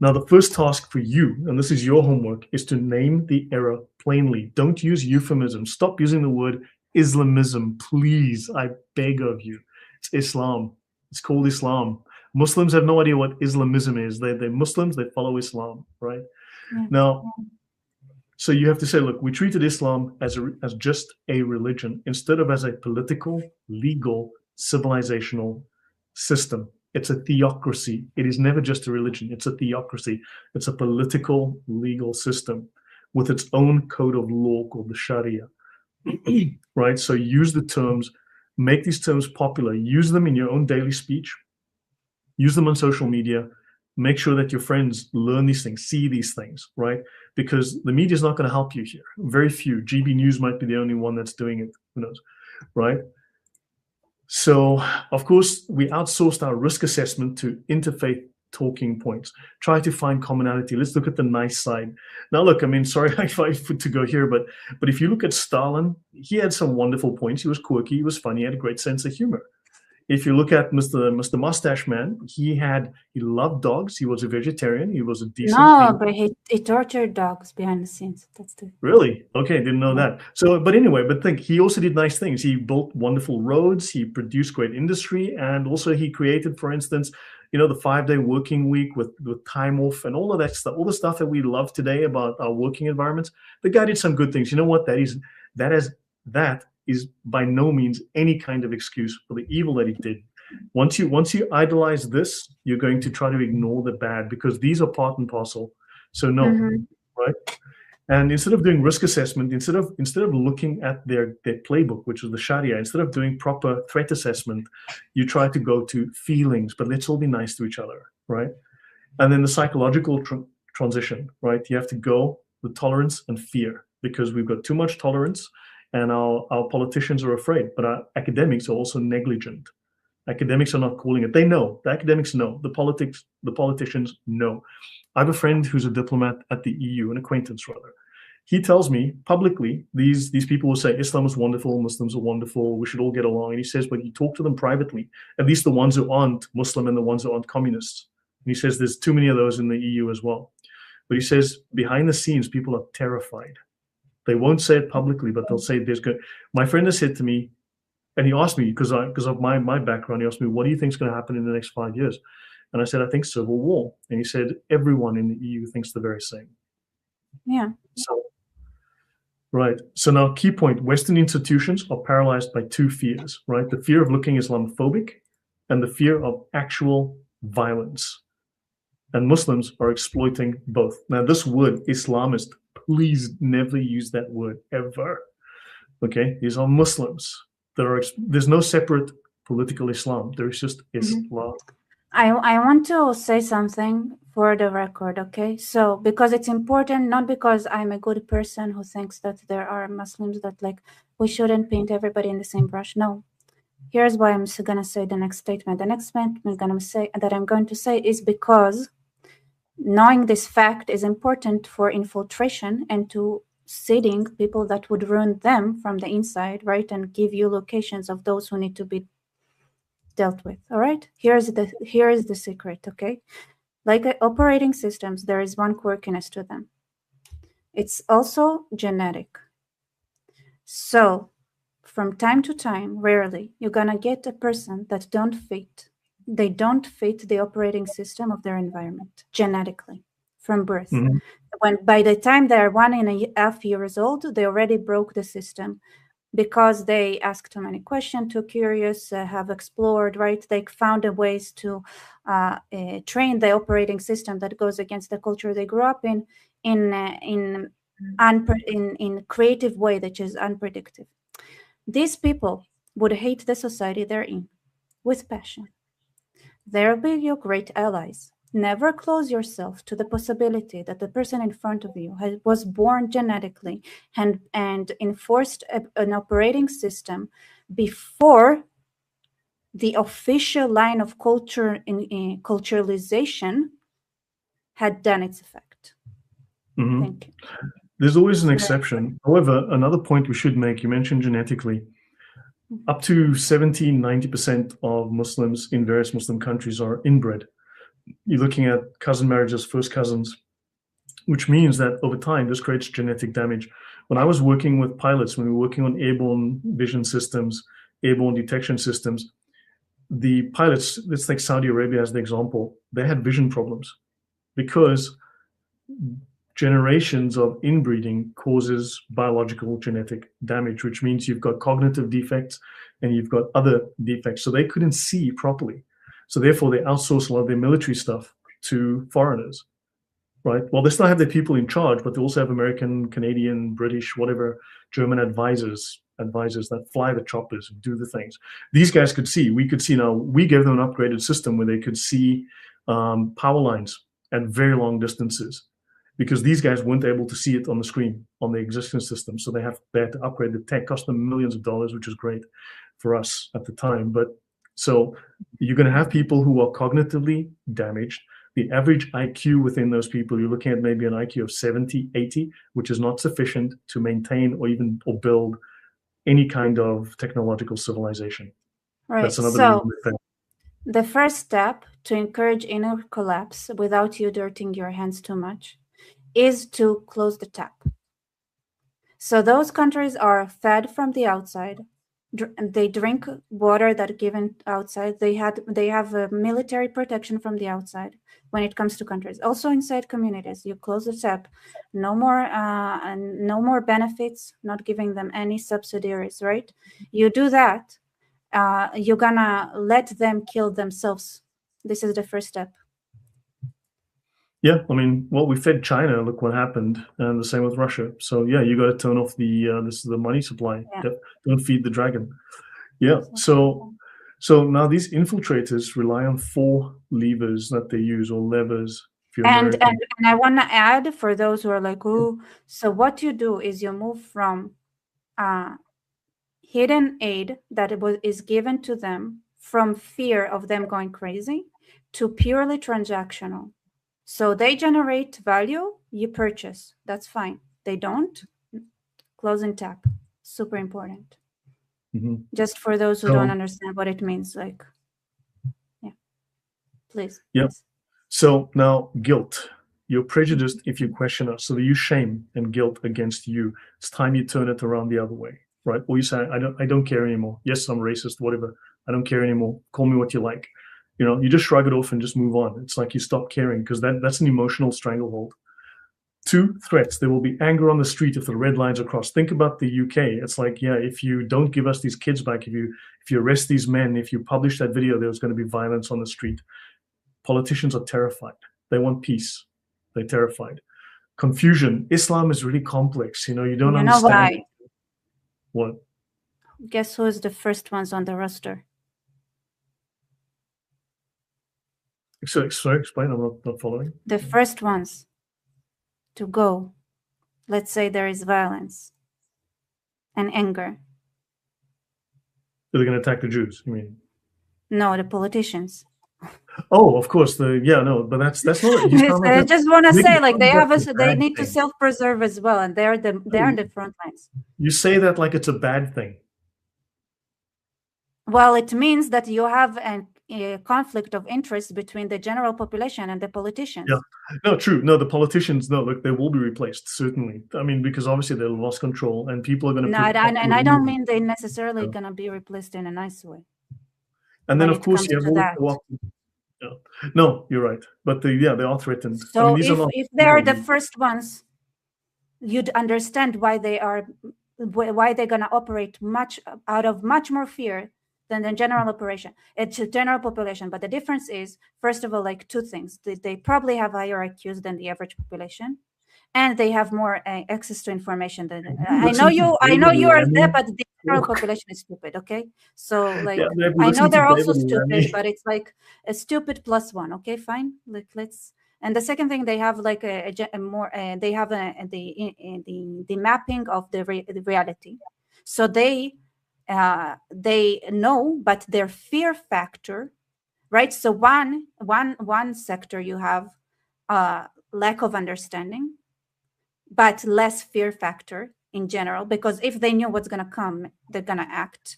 Now, the first task for you, and this is your homework, is to name the error plainly. Don't use euphemisms. Stop using the word Islamism, please. I beg of you. It's Islam. It's called Islam. Muslims have no idea what Islamism is. They're Muslims, they follow Islam, right? Yeah. Now, so you have to say, look, we treated Islam as just a religion instead of as a political, legal, civilizational system. It's a theocracy. It is never just a religion. It's a theocracy. It's a political, legal system with its own code of law called the Sharia, right? So use the terms, make these terms popular, use them in your own daily speech, use them on social media, make sure that your friends learn these things, see these things, right? Because the media is not going to help you here. Very few. GB News might be the only one that's doing it. Who knows, right? So, of course, we outsourced our risk assessment to interfaith talking points. Try to find commonality. Let's look at the nice side. Now, look, I mean, sorry if I put to go here, but if you look at Stalin, he had some wonderful points. He was quirky. He was funny. He had a great sense of humor. If you look at Mr. Mustache Man, he loved dogs. He was a vegetarian. He was a decent. No, but he tortured dogs behind the scenes. That's the really okay. Didn't know that. So, but anyway, think he also did nice things. He built wonderful roads. He produced great industry, and also he created, for instance, the 5-day working week with time off and all of that stuff. All the stuff that we love today about our working environments. The guy did some good things. You know what? That is by no means any kind of excuse for the evil that he did. Once you idolize this, you're going to try to ignore the bad, because these are part and parcel. So no, right? And instead of doing risk assessment, instead of looking at their playbook, which is the Sharia, instead of doing proper threat assessment, you try to go to feelings. But let's all be nice to each other, right? And then the psychological transition, right? You have to go with tolerance and fear, because we've got too much tolerance. And our politicians are afraid, but our academics are also negligent. Academics are not calling it. They know. The academics know. The politicians know. I have a friend who's a diplomat at the EU, an acquaintance rather. He tells me publicly, these people will say, Islam is wonderful, Muslims are wonderful, we should all get along. And he says, but you talk to them privately, at least the ones who aren't Muslim and the ones who aren't communists. And he says there's too many of those in the EU as well. But he says, behind the scenes, people are terrified. They won't say it publicly, but they'll say there's good. My friend has said to me, and he asked me, because of my background, he asked me, what do you think is going to happen in the next 5 years? And I said, I think civil war. And he said, everyone in the EU thinks the very same. Yeah. So, right. So now, key point, Western institutions are paralyzed by two fears, right? The fear of looking Islamophobic and the fear of actual violence. And Muslims are exploiting both. Now, this word, Islamist, please never use that word ever. Okay, these are Muslims. There's no separate political Islam. There is just Islam. I want to say something for the record, okay? So, because it's important, not because I'm a good person who thinks that there are Muslims that we shouldn't paint everybody in the same brush. No. Here's why I'm going to say the next statement. The next statement I'm going to say is because knowing this fact is important for infiltration and to seeding people that would ruin them from the inside, right? And give you locations of those who need to be dealt with. All right. Here is the secret. Okay. Like operating systems, there is one quirkiness to them. It's also genetic. So from time to time, rarely, you're gonna get a person that they don't fit the operating system of their environment genetically from birth. When by the time they're 1.5 years old, they already broke the system because they asked too many questions, too curious, have explored, right? They found ways to train the operating system that goes against the culture they grew up in creative way that is unpredictable. These people would hate the society they're in with passion. They'll be your great allies. Never close yourself to the possibility that the person in front of you was born genetically and enforced an operating system before the official line of culture in culturalization had done its effect. Thank you. There's always an exception. However, another point we should make, you mentioned genetically, up to 70-90% of Muslims in various Muslim countries are inbred. You're looking at cousin marriages, first cousins, which means that over time, this creates genetic damage. When I was working with pilots, when we were working on airborne vision systems, airborne detection systems, the pilots, let's take Saudi Arabia as the example, they had vision problems because generations of inbreeding causes biological genetic damage, which means you've got cognitive defects and you've got other defects. So they couldn't see properly. So therefore, they outsource a lot of their military stuff to foreigners, right? Well, they still have their people in charge, but they also have American, Canadian, British, whatever, German advisors that fly the choppers and do the things. These guys could see. We could see now. We gave them an upgraded system where they could see power lines at very long distances, because these guys weren't able to see it on the screen on the existing system. So they had to upgrade the tech. Cost them millions of dollars, which is great for us at the time. But so you're going to have people who are cognitively damaged. The average IQ within those people, you're looking at maybe an IQ of 70, 80, which is not sufficient to maintain or build any kind of technological civilization. Right. That's another So reason. the first step to encourage inner collapse without you dirtying your hands too much is to close the tap. So those countries are fed from the outside. They drink water that given outside. They have a military protection from the outside when it comes to countries. Also inside communities, you close the tap. No more benefits, not giving them any subsidiaries, right? You do that, you're gonna let them kill themselves. This is the first step. Yeah, I mean, well, we fed China. Look what happened, and the same with Russia. So yeah, you got to turn off the money supply. Yeah. Don't feed the dragon. Yeah. So now these infiltrators rely on 4 levers that they use, or levers. And I want to add, for those who are like, oh, so what you do is you move from hidden aid that is given to them from fear of them going crazy to purely transactional. So they generate value, you purchase. That's fine. They don't, closing tap. Super important. Just for those who don't understand what it means, like, yeah, please. Yeah. Yes. So now guilt. You're prejudiced if you question us. So they use shame and guilt against you. It's time you turn it around the other way, right? Or you say, I don't care anymore. Yes, I'm racist, whatever. I don't care anymore. Call me what you like. You just shrug it off and just move on. It's like you stop caring, because that's an emotional stranglehold. 2, threats. There will be anger on the street if the red lines are crossed. Think about the UK. It's like, yeah, if you don't give us these kids back, if you arrest these men, if you publish that video, there's going to be violence on the street. Politicians are terrified. They want peace. They're terrified. Confusion. Islam is really complex. You don't understand. Why? What? Guess who is the first ones on the roster? Sorry, explain. I'm not following. The first ones to go. Let's say there is violence and anger. They're going to attack the Jews, you mean? No, the politicians. Oh, of course. But that's not. I just want to say, like, they need to self-preserve as well, and they're in the front lines. You say that like it's a bad thing. Well, it means that you have a conflict of interest between the general population and the politicians. Yeah, no, true. No, the politicians, no, look, they will be replaced, certainly. I mean, because obviously they lost control, and people are going to. No, and I don't mean they necessarily going to be replaced in a nice way. And then, of course, you have all. No, you're right. But they are threatened. So if they're the first ones, you'd understand why they're going to operate out of much more fear than the general operation. It's a general population. But the difference is, first of all, like 2 things. They probably have higher IQs than the average population, and they have more access to information than I know you are there, but the general population is stupid. Okay, so like I know they're also stupid, but it's like a stupid plus 1. Okay, fine. Like let's. And the second thing, they have like the mapping of the reality. So they know, but their fear factor, right? So one sector, you have lack of understanding, but less fear factor in general, because if they knew what's going to come, they're going to act.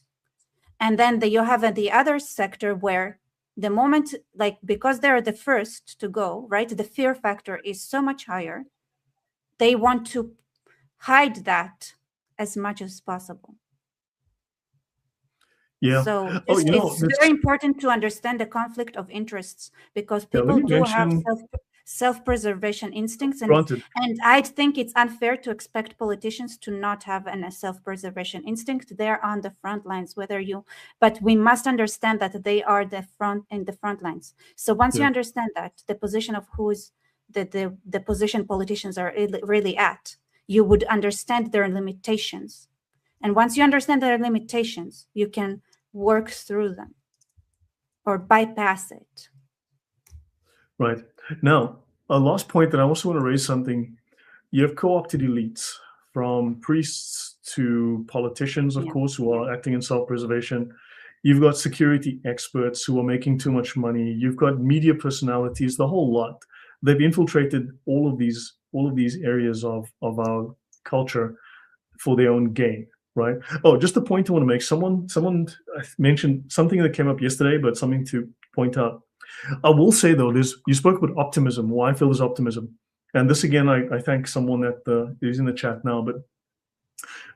And then you have the other sector where the moment, like, because they're the first to go, right, the fear factor is so much higher, they want to hide that as much as possible. Yeah. So it's very important to understand the conflict of interests, because people do have self-preservation instincts, Granted. and I think it's unfair to expect politicians to not have a self-preservation instinct. They're on the front lines, but we must understand that they are in the front lines. So once you understand that, the position of who's the position politicians are really at, you would understand their limitations. And once you understand their limitations, you can work through them or bypass it. Right. Now, a last point that I also want to raise something. You have co-opted elites, from priests to politicians, of course, who are acting in self-preservation. You've got security experts who are making too much money. You've got media personalities, the whole lot. They've infiltrated all of these areas of our culture for their own gain, right? Oh, just a point I want to make. Someone mentioned something that came up yesterday, but something to point out. I will say, though, you spoke about optimism, why I feel there's optimism. And this, again, I thank someone that is in the chat now, but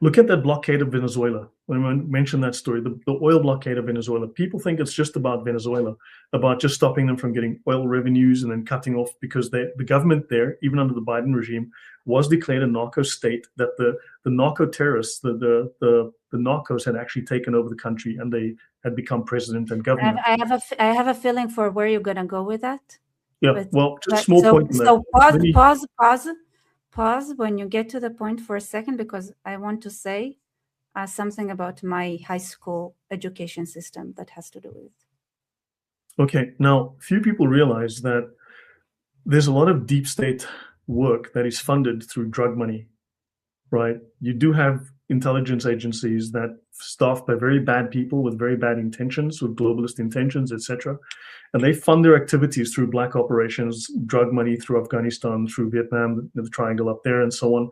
look at that blockade of Venezuela. When I mentioned that story, the oil blockade of Venezuela, people think it's just about Venezuela, about just stopping them from getting oil revenues and then cutting off, because the government there, even under the Biden regime, was declared a narco state, that the narco terrorists, the narcos had actually taken over the country, and they had become president and governor. I have a feeling for where you're going to go with that. Yeah, well, just a small point. So pause when you get to the point for a second, because I want to say something about my high school education system that has to do with it. Okay, now, few people realize that there's a lot of deep state work that is funded through drug money, right? You do have intelligence agencies that staffed by very bad people with very bad intentions, with globalist intentions, etc. And they fund their activities through black operations, drug money through Afghanistan, through Vietnam, the triangle up there, and so on.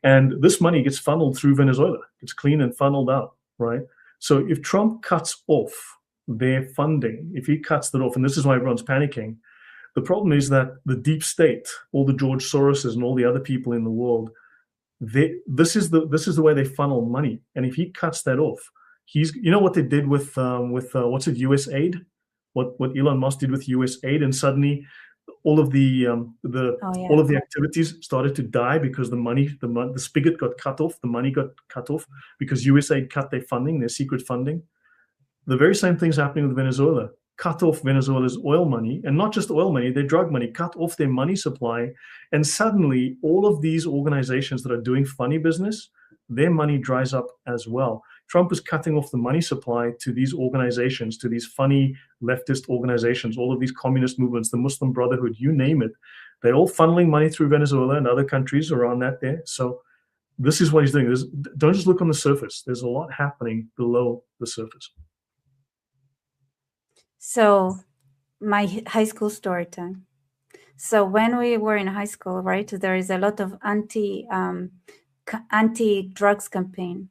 And this money gets funneled through Venezuela. It's clean and funneled out, right? So if Trump cuts off their funding, if he cuts that off, and this is why everyone's panicking, the problem is that the deep state, all the George Soroses and all the other people in the world, this is the way they funnel money. And if he cuts that off, you know what they did with what's it, USAID? What Elon Musk did with USAID, and suddenly all of the activities started to die because the spigot got cut off, the money got cut off because USAID cut their funding, their secret funding. The very same thing's happening with Venezuela. Cut off Venezuela's oil money, and not just oil money, their drug money, cut off their money supply. And suddenly all of these organizations that are doing funny business, their money dries up as well. Trump is cutting off the money supply to these organizations, to these funny leftist organizations, all of these communist movements, the Muslim Brotherhood, you name it. They're all funneling money through Venezuela and other countries around that there. So this is what he's doing. Don't just look on the surface. There's a lot happening below the surface. So my high school story time. So when we were in high school, right, there is a lot of anti-drugs campaign.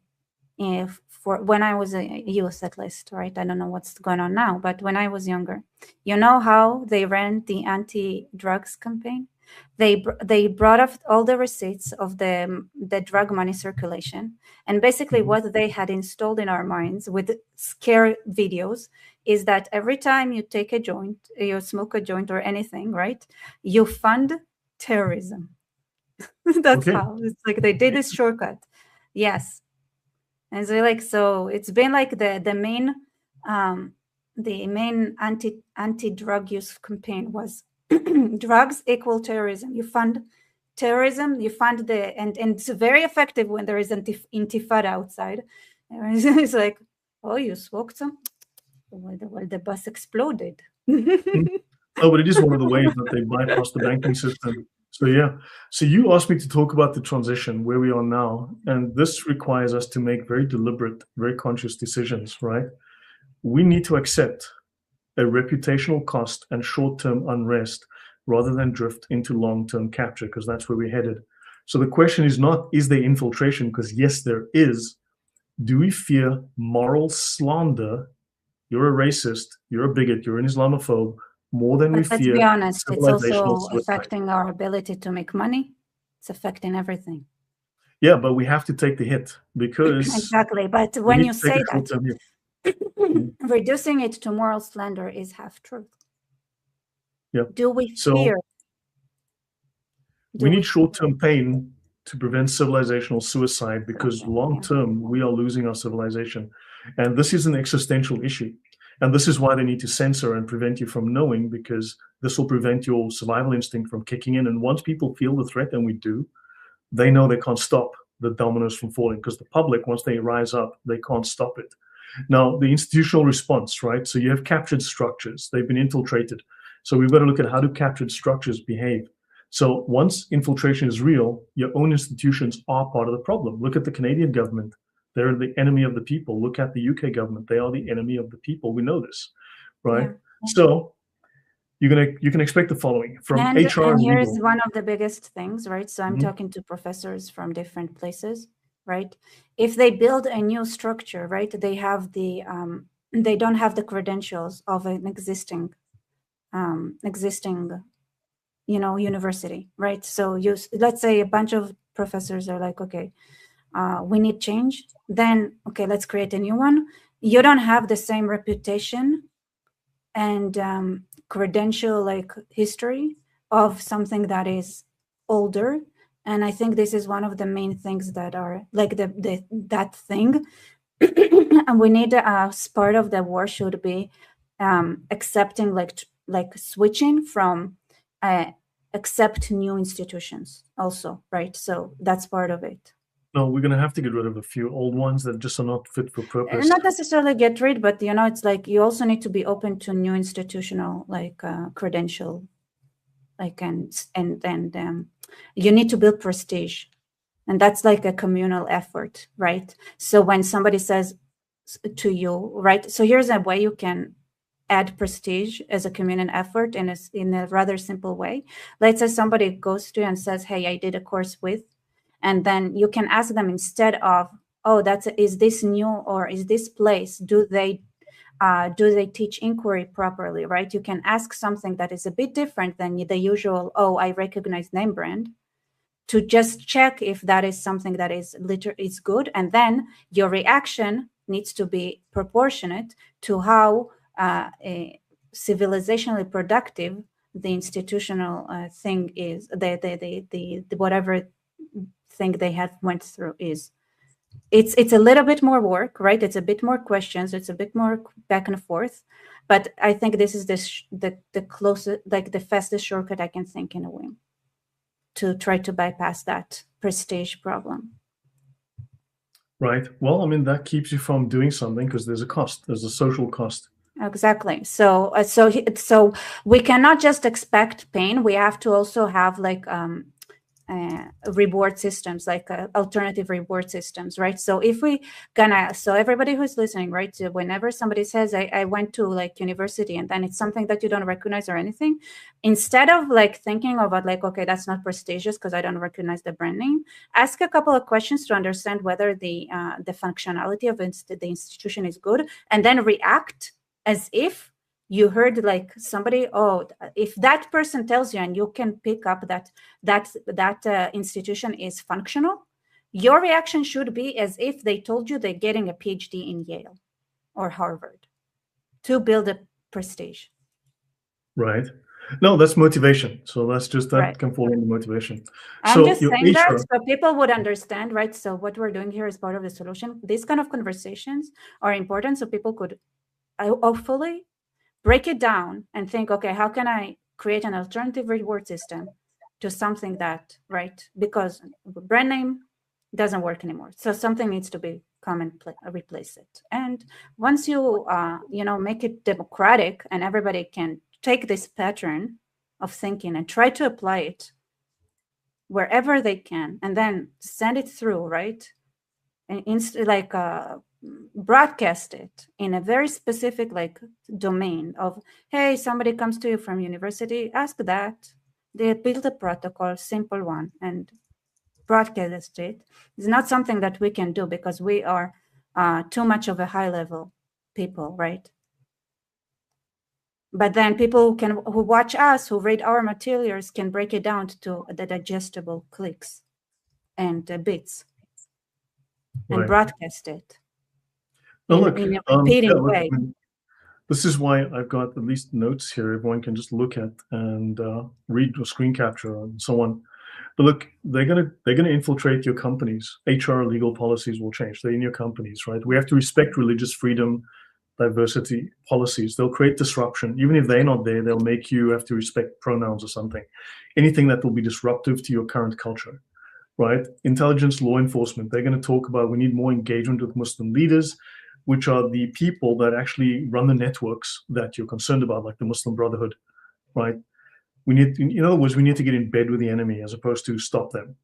For when I was a youth, at least, right? I don't know what's going on now, but when I was younger, you know how they ran the anti-drugs campaign? They brought up all the receipts of the drug money circulation, and basically what they had installed in our minds with scare videos is that every time you take a joint, you smoke a joint or anything, right, you fund terrorism. That's how it's like they did this shortcut. Yes. And so it's been like the main anti-drug use campaign was drugs equal terrorism. You fund terrorism, you fund and it's very effective when there is intifada outside. It's like, oh, you smoked some? Well, the bus exploded. Oh, but it is one of the ways that they bypass the banking system. So yeah, so you asked me to talk about the transition, where we are now, and this requires us to make very deliberate, very conscious decisions, right? We need to accept a reputational cost and short-term unrest rather than drift into long-term capture, because that's where we're headed. So the question is not, is there infiltration? Because yes, there is. Do we fear moral slander? You're a racist, you're a bigot, you're an Islamophobe, more than we fear. Let's be honest, it's also affecting our ability to make money. It's affecting everything. Yeah, but we have to take the hit because... Exactly, but when you say that, reducing it to moral slander is half truth. Yeah. Do we fear We need short-term pain to prevent civilizational suicide, because long-term we are losing our civilization. And this is an existential issue. And this is why they need to censor and prevent you from knowing, because this will prevent your survival instinct from kicking in. And once people feel the threat, and we do, they know they can't stop the dominoes from falling, because the public, once they rise up, they can't stop it. Now, the institutional response, right? So you have captured structures. They've been infiltrated. So we've got to look at how do captured structures behave. So once infiltration is real, your own institutions are part of the problem. Look at the Canadian government. They're the enemy of the people. Look at the UK government. They are the enemy of the people. We know this, right? Yeah. So you can expect the following from HR and here's legal. One of the biggest things, right? So I'm talking to professors from different places, right? If they build a new structure, right, they have the they don't have the credentials of an existing university, right? So let's say a bunch of professors are like, okay, we need change. Then, okay, let's create a new one. You don't have the same reputation and credential like history of something that is older. And I think this is one of the main things that are like that thing. And we need as part of the war should be accepting like switching from accept new institutions also, right? So that's part of it. No, we're going to have to get rid of a few old ones that just are not fit for purpose. Not necessarily get rid, but it's like you also need to be open to new institutional like credential, like and you need to build prestige, and that's like a communal effort, right? So when somebody says to you, right? So here's a way you can add prestige as a communal effort in a rather simple way. Let's say somebody goes to you and says, "Hey, I did a course with." And then you can ask them instead of, oh, is this new, or is this place, do they teach inquiry properly, right? You can ask something that is a bit different than the usual, oh, I recognize name brand, to just check if that is something that is good. And then your reaction needs to be proportionate to how civilizationally productive the institutional thing is, the whatever thing they have went through is. It's a little bit more work, right? It's a bit more questions, it's a bit more back and forth, but I think this is the closest, like the fastest shortcut I can think in a way to try to bypass that prestige problem. Right. Well, I mean, that keeps you from doing something because there's a cost, there's a social cost. Exactly. So we cannot just expect pain. We have to also have like reward systems, like alternative reward systems, right? So if we so everybody who's listening, right, so whenever somebody says I went to like university and then it's something that you don't recognize or anything, instead of like thinking about like, okay, that's not prestigious because I don't recognize the brand name, ask a couple of questions to understand whether the functionality of the institution is good, and then react as if you heard like somebody, oh, if that person tells you and you can pick up that institution is functional, your reaction should be as if they told you they're getting a PhD in Yale or Harvard to build a prestige. Right. No, that's motivation. So that's just that right. Can fall into motivation. I'm just saying that so people would understand, right? So what we're doing here is part of the solution. These kind of conversations are important so people could hopefully break it down and think, okay, how can I create an alternative reward system to something that, right? Because brand name doesn't work anymore. So something needs to be come and replace it. And once you, make it democratic and everybody can take this pattern of thinking and try to apply it wherever they can, and then send it through, right? And broadcast it in a very specific like domain of, hey, somebody comes to you from university, ask that. They build a protocol, simple one, and broadcast it. It's not something that we can do because we are too much of a high level people, right? But then people who watch us, who read our materials, can break it down to the digestible clicks and bits and broadcast it. In a repeating way. This is why I've got at least notes here everyone can just look at and read or screen capture and so on. But look, they're gonna infiltrate your companies. HR legal policies will change. They're in your companies, right? We have to respect religious freedom, diversity policies. They'll create disruption. Even if they're not there, they'll make you have to respect pronouns or something. Anything that will be disruptive to your current culture, right? Intelligence, law enforcement, they're going to talk about we need more engagement with Muslim leaders, which are the people that actually run the networks that you're concerned about, like the Muslim Brotherhood, right? We need, in other words, we need to get in bed with the enemy as opposed to stop them,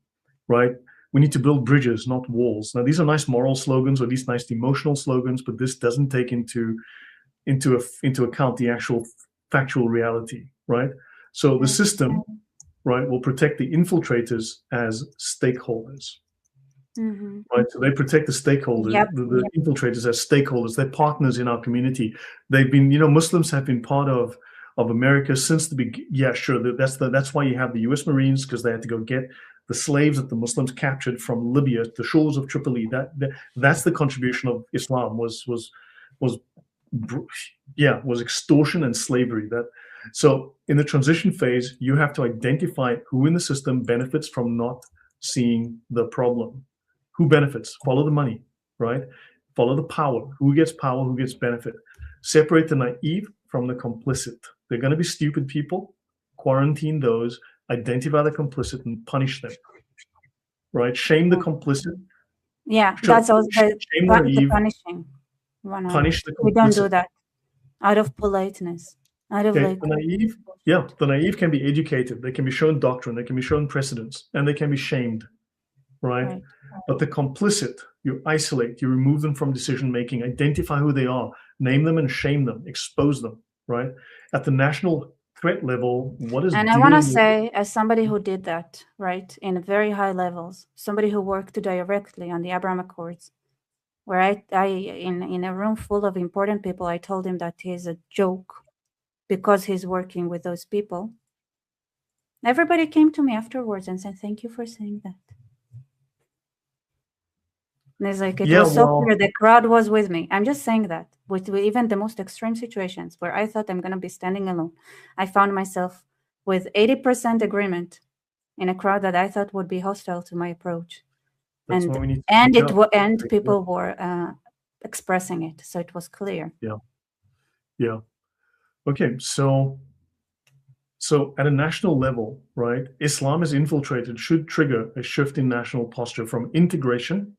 right? We need to build bridges, not walls. Now, these are nice moral slogans, or at least nice emotional slogans, but this doesn't take into account the actual factual reality, right? So the system, right, will protect the infiltrators as stakeholders, right? So they protect the stakeholders, the infiltrators as stakeholders. They're partners in our community. They've been, Muslims have been part of America since the beginning. Yeah, sure. That's why you have the U.S. Marines, because they had to go get the slaves that the Muslims captured from Libya, the shores of Tripoli. That's the contribution of Islam was extortion and slavery. So in the transition phase, you have to identify who in the system benefits from not seeing the problem. Who benefits? Follow the money, right? Follow the power. Who gets power? Who gets benefit? Separate the naive from the complicit. They're going to be stupid people. Quarantine those. Identify the complicit and punish them. Right? Shame the complicit. Yeah, that's also the punishing. Punish the complicit. We don't do that out of politeness. Out of the naive can be educated. They can be shown doctrine. They can be shown precedents, and they can be shamed. Right? But the complicit, you isolate, you remove them from decision making, identify who they are, name them and shame them, expose them. Right? At the national threat level, what is and I want to say, as somebody who did that, right, in very high levels, somebody who worked directly on the Abraham Accords, where I in a room full of important people, I told him that he's a joke because he's working with those people. Everybody came to me afterwards and said, "Thank you for saying that." And it's like, it was so clear. The crowd was with me. I'm just saying that with even the most extreme situations where I thought I'm going to be standing alone, I found myself with 80% agreement in a crowd that I thought would be hostile to my approach. That's and people were expressing it. So it was clear. Yeah. Okay. So at a national level, right, Islam is infiltrated should trigger a shift in national posture from integration,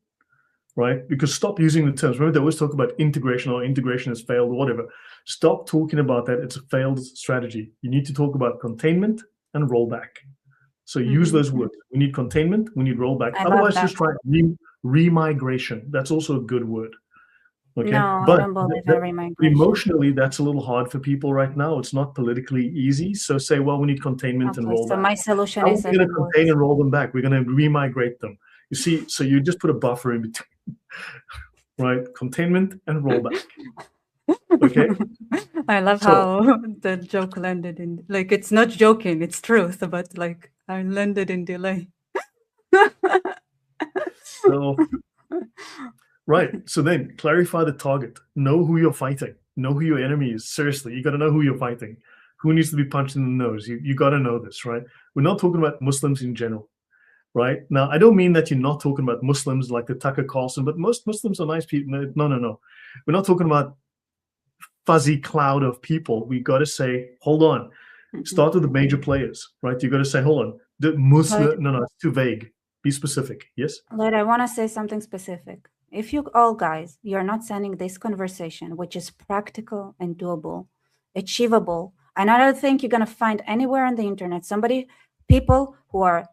right? Because stop using the terms. Remember, they always talk about integration or integration has failed or whatever. Stop talking about that. It's a failed strategy. You need to talk about containment and rollback. So use those words. We need containment. We need rollback. Otherwise, just try remigration. That's also a good word. Okay. No, but I don't believe in remigration. Emotionally, that's a little hard for people right now. It's not politically easy. So say, well, we need containment and rollback. So my solution is we're going to contain and roll them back. We're going to remigrate them. You see, so you just put a buffer in between, right? Containment and rollback. Okay. I love how the joke landed in, like, it's not joking, it's truth, but like I landed in delay. So, right. So then clarify the target. Know who you're fighting. Know who your enemy is. Seriously, you got to know who you're fighting. Who needs to be punched in the nose? You got to know this, right? We're not talking about Muslims in general. Right? Now, I don't mean that you're not talking about Muslims like the Tucker Carlson, but most Muslims are nice people. No. We're not talking about fuzzy cloud of people. We got to say, hold on. Start with the major players, right? You got to say, hold on. The Muslim, no, it's too vague. Be specific. Yes? But I want to say something specific. If you all guys, you're not sending this conversation, which is practical and doable, achievable, and I don't think you're going to find anywhere on the internet people who are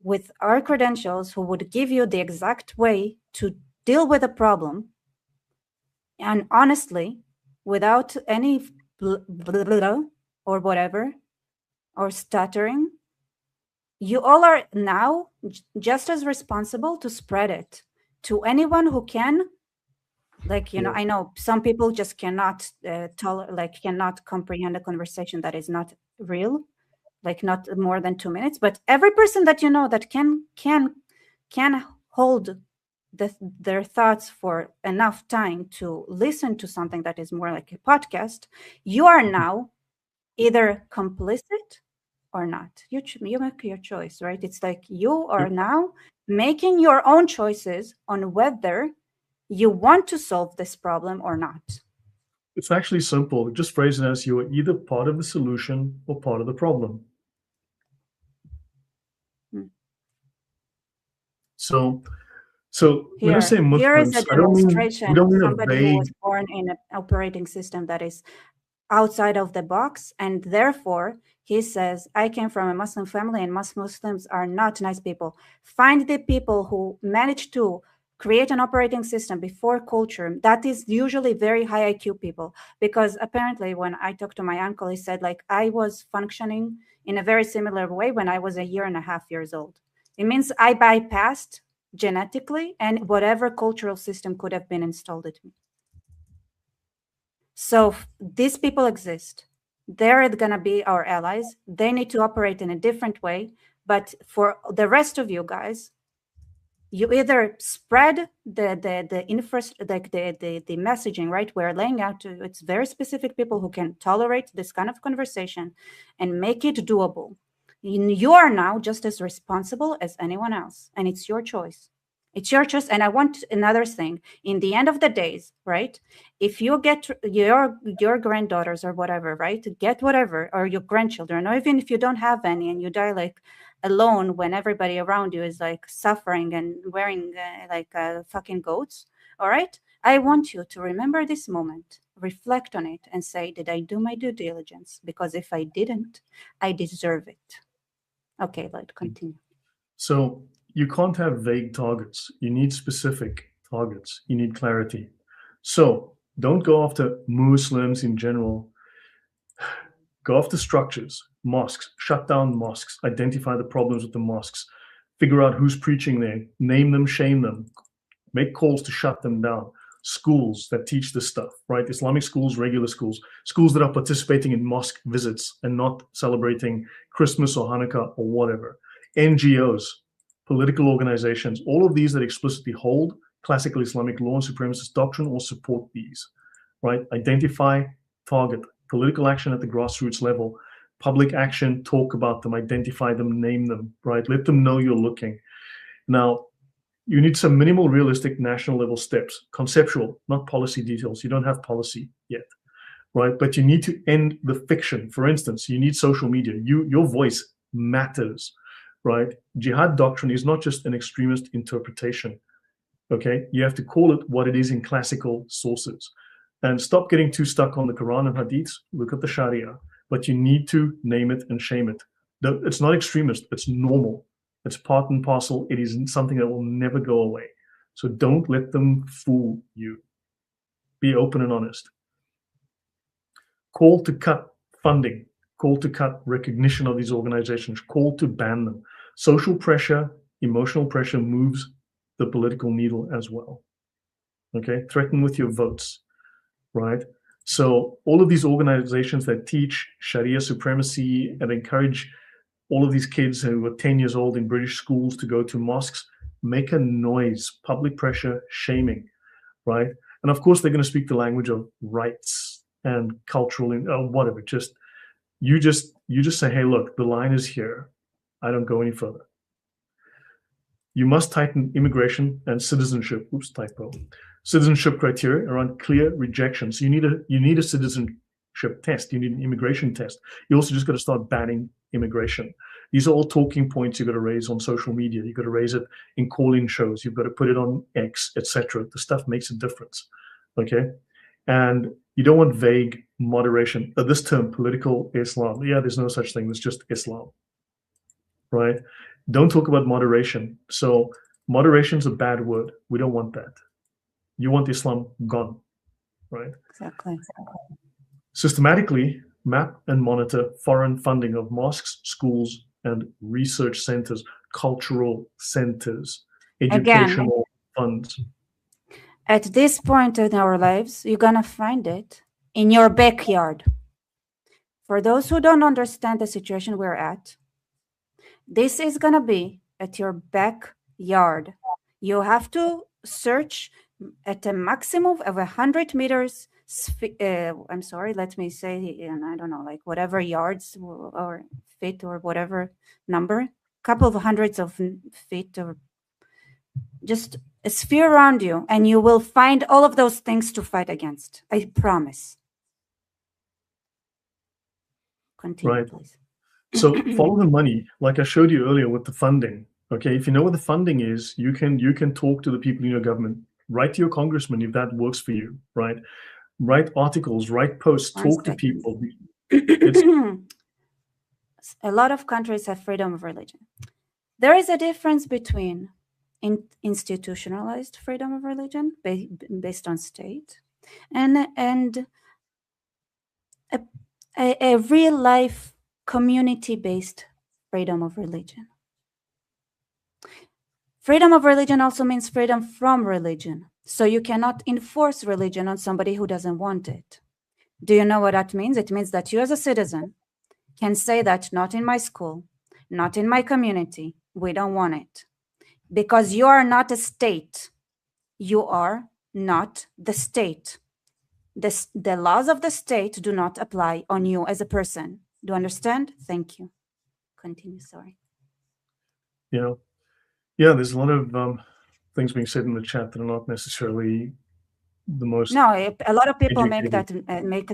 with our credentials who would give you the exact way to deal with a problem, and honestly, without any blah or whatever, or stuttering, you all are now just as responsible to spread it to anyone who can. Like, I know some people just cannot cannot comprehend a conversation that is not real, like not more than 2 minutes, but every person that you know that can hold their thoughts for enough time to listen to something that is more like a podcast, you are now either complicit or not. You make your choice, right? It's like you are now making your own choices on whether you want to solve this problem or not. It's actually simple. Just phrase it as you are either part of the solution or part of the problem. So when I say Muslims, here is a demonstration we don't of mean somebody who was born in an operating system that is outside of the box, and therefore he says, I came from a Muslim family and most Muslims are not nice people. Find the people who managed to create an operating system before culture. That is usually very high IQ people, because apparently when I talked to my uncle, he said, like, I was functioning in a very similar way when I was 1.5 years old. It means I bypassed genetically and whatever cultural system could have been installed in me. So these people exist. They're going to be our allies. They need to operate in a different way. But for the rest of you guys, you either spread the messaging, right? We're laying out to it's very specific people who can tolerate this kind of conversation and make it doable. You are now just as responsible as anyone else, and it's your choice. It's your choice. And I want another thing. In the end of the days, right? If you get your granddaughters or whatever, right? Get whatever, or your grandchildren, or even if you don't have any and you die like alone when everybody around you is like suffering and wearing fucking goats. All right. I want you to remember this moment, reflect on it, and say, did I do my due diligence? Because if I didn't, I deserve it. Okay, let's continue. So you can't have vague targets. You need specific targets. You need clarity. So don't go after Muslims in general. Go after structures, mosques, shut down mosques, identify the problems with the mosques, figure out who's preaching there, name them, shame them, make calls to shut them down. Schools that teach this stuff, right? Islamic schools, regular schools, schools that are participating in mosque visits and not celebrating Christmas or Hanukkah or whatever. NGOs, political organizations, all of these that explicitly hold classical Islamic law and supremacist doctrine or support these, right? Identify, target, political action at the grassroots level, public action, talk about them, identify them, name them, right? Let them know you're looking. Now, you need some minimal realistic national level steps, conceptual, not policy details. You don't have policy yet, right? But you need to end the fiction. For instance, you need social media. Your voice matters, right? Jihad doctrine is not just an extremist interpretation, okay? You have to call it what it is in classical sources. And stop getting too stuck on the Quran and Hadiths. Look at the Sharia. But you need to name it and shame it. It's not extremist. It's normal. It's part and parcel. It is something that will never go away. So don't let them fool you. Be open and honest. Call to cut funding. Call to cut recognition of these organizations. Call to ban them. Social pressure, emotional pressure moves the political needle as well. Okay? Threaten with your votes. Right? So all of these organizations that teach Sharia supremacy and encourage all of these kids who are 10 years old in British schools to go to mosques, make a noise, public pressure, shaming, right? And of course, they're going to speak the language of rights and cultural, whatever. You just say, hey, look, the line is here. I don't go any further. You must tighten immigration and citizenship. Oops, typo. Citizenship criteria around clear rejection. So you need a citizenship test. You need an immigration test. You also just got to start banning immigration. These are all talking points you've got to raise on social media. You've got to raise it in call-in shows. You've got to put it on X, etc. The stuff makes a difference. Okay, and you don't want vague moderation. This term, political Islam. Yeah, there's no such thing. There's just Islam. Right? Don't talk about moderation. So moderation is a bad word. We don't want that. You want Islam gone, right? Exactly. Systematically map and monitor foreign funding of mosques, schools, and research centers, cultural centers, educational funds. At this point in our lives, you're going to find it in your backyard. For those who don't understand the situation we're at, this is going to be at your backyard. You have to search at a maximum of 100 meters I'm sorry, let me say, and I don't know, like whatever yards or feet or whatever number, couple of hundreds of feet, or just a sphere around you, and you will find all of those things to fight against. I promise. Continue, Right. please. So follow the money, like I showed you earlier with the funding. Okay, if you know what the funding is, you can talk to the people in your government. Write to your congressman if that works for you. Right. Write articles, write posts, One talk to second. people. It's A lot of countries have freedom of religion. There is a difference between institutionalized freedom of religion based on state and a real life community-based freedom of religion. Freedom of religion also means freedom from religion. So you cannot enforce religion on somebody who doesn't want it. Do you know what that means? It means that you as a citizen can say that not in my school, not in my community, we don't want it. Because you are not a state. You are not the state. The laws of the state do not apply on you as a person. Do you understand? Thank you. Continue, sorry. Yeah, there's a lot of things being said in the chat that are not necessarily the most. No, a lot of people educated. make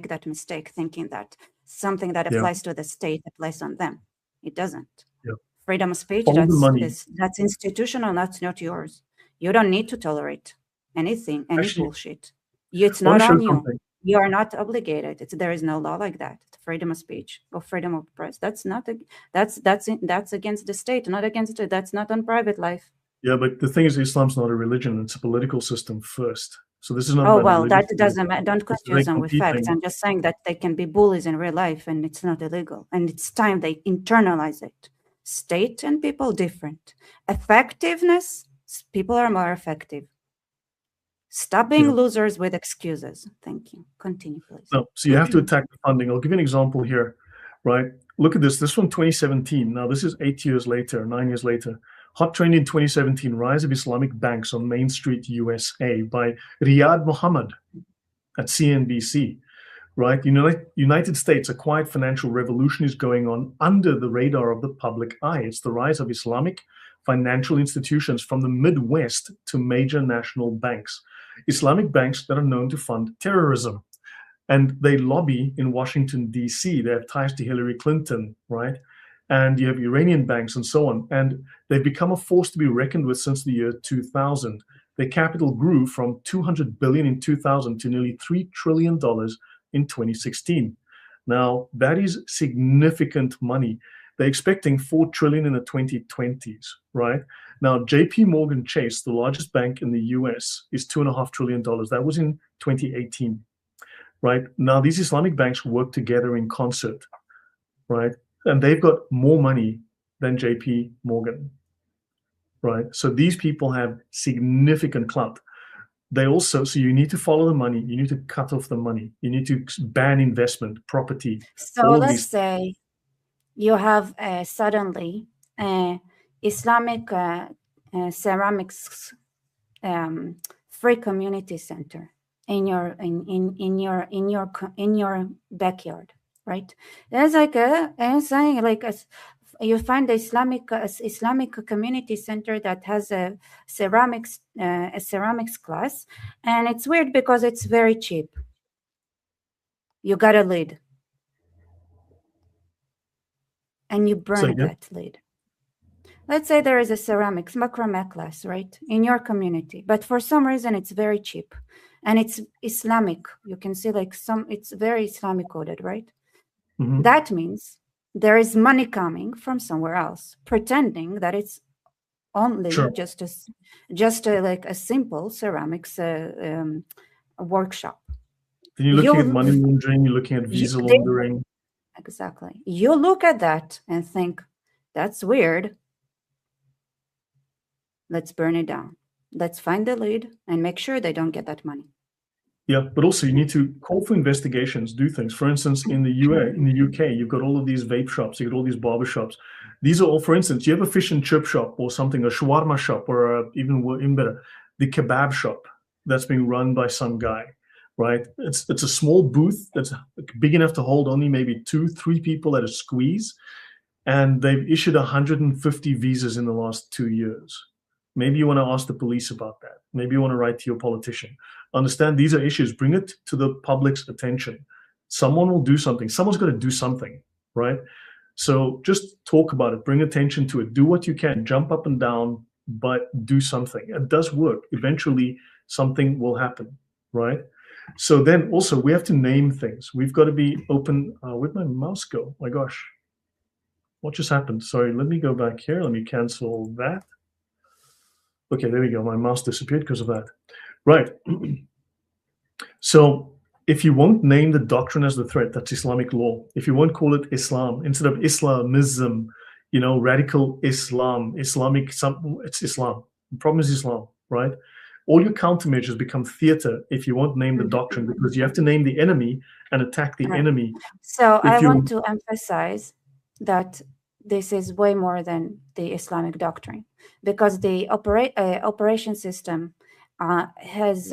that mistake, thinking that something that applies to the state applies on them. It doesn't. Yeah. Freedom of speech, Follow the money. that's institutional, that's not yours. You don't need to tolerate anything, any Actually, bullshit. It's not show on you. something. You are not obligated. There is no law like that. Freedom of speech or freedom of press. That's against the state, not against it. That's not on private life. Yeah, but the thing is, Islam's not a religion; it's a political system first. So this is not. Oh about well, that religion. doesn't matter. Don't confuse them with facts. competing. I'm just saying that they can be bullies in real life, and it's not illegal. And it's time they internalize it. State and people different. Effectiveness, people are more effective. Stop being losers with excuses. Thank you. Continue, please. No, so you have to attack the funding. I'll give you an example here, right? Look at this. This from 2017. Now this is 9 years later. Hot trend in 2017, rise of Islamic banks on Main Street, USA, by Riyad Mohammed at CNBC, right? United States, a quiet financial revolution is going on under the radar of the public eye. It's the rise of Islamic financial institutions from the Midwest to major national banks. Islamic banks that are known to fund terrorism. And they lobby in Washington, D.C. They have ties to Hillary Clinton, right? And you have Iranian banks and so on. And they've become a force to be reckoned with since the year 2000. Their capital grew from $200 billion in 2000 to nearly $3 trillion in 2016. Now, that is significant money. They're expecting $4 trillion in the 2020s, right? Now, JP Morgan Chase, the largest bank in the US, is $2.5 trillion. That was in 2018, right? Now, these Islamic banks work together in concert, right? And they've got more money than JP Morgan, right? So these people have significant clout. They also, so you need to follow the money. You need to cut off the money. You need to ban investment, property. So let's say you have suddenly Islamic ceramics free community center in your backyard, right? There's you find the Islamic community center that has a ceramics class, and it's weird because it's very cheap. You got a lid, and you burn that lid. Let's say there is a ceramics macrame class, right, in your community, but for some reason it's very cheap, and it's Islamic. You can see it's very Islamic coded, right? Mm-hmm. That means there is money coming from somewhere else, pretending that it's only just a simple ceramics workshop. Then you're looking at money laundering. You're looking at visa laundering. Exactly. You look at that and think, that's weird. Let's burn it down. Let's find the lead and make sure they don't get that money. Yeah, but also you need to call for investigations, do things. For instance, in the UK, you've got all of these vape shops, you've got all these barber shops. These are all, for instance, you have a fish and chip shop or something, a shawarma shop, or even better, the kebab shop that's being run by some guy. right? It's a small booth that's big enough to hold only maybe 2-3 people at a squeeze, and they've issued 150 visas in the last 2 years. Maybe you want to ask the police about that. Maybe you want to write to your politician. Understand these are issues. Bring it to the public's attention. Someone will do something. Someone's got to do something, right? So just talk about it. Bring attention to it. Do what you can. Jump up and down, but do something. It does work. Eventually, something will happen, right? So then also we have to name things. We've got to be open. Where'd my mouse go? My gosh. What just happened? Sorry, let me go back here. Let me cancel that. Okay, there we go. My mouse disappeared because of that. Right. So if you won't name the doctrine as the threat, that's Islamic law. If you won't call it Islam, instead of Islamism, radical Islam, Islamic, it's Islam. The problem is Islam, right? All your countermeasures become theater if you won't name the doctrine, because you have to name the enemy and attack the enemy. So I want to emphasize that this is way more than the Islamic doctrine, because the operation system is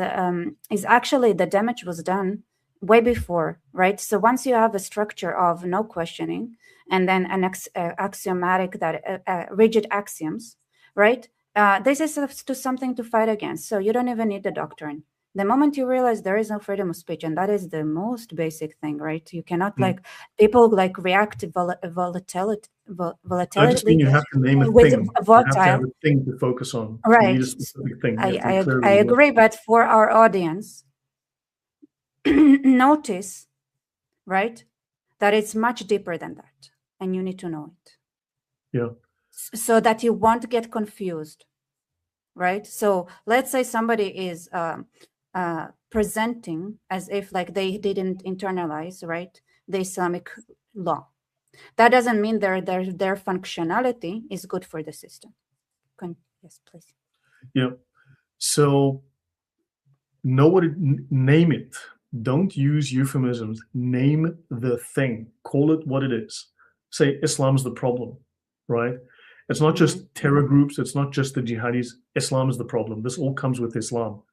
actually, the damage was done way before, right? So once you have a structure of no questioning and then an axiomatic, that rigid axioms, right? This is to something to fight against. So you don't even need the doctrine. The moment you realize there is no freedom of speech, and that is the most basic thing, right? You cannot people react to volatility. I just mean you have to name a thing. You have to have a thing to focus on. Right. You need a specific thing. I agree, but for our audience, notice, right, that it's much deeper than that, and you need to know it. Yeah. So that you won't get confused, right? So let's say somebody is presenting as if they didn't internalize, right, the Islamic law. That doesn't mean their functionality is good for the system. Yes, please. Yeah. So name it. Don't use euphemisms. Name the thing. Call it what it is. Say Islam's the problem, right? It's not just terror groups. It's not just the jihadis. Islam is the problem. This all comes with Islam,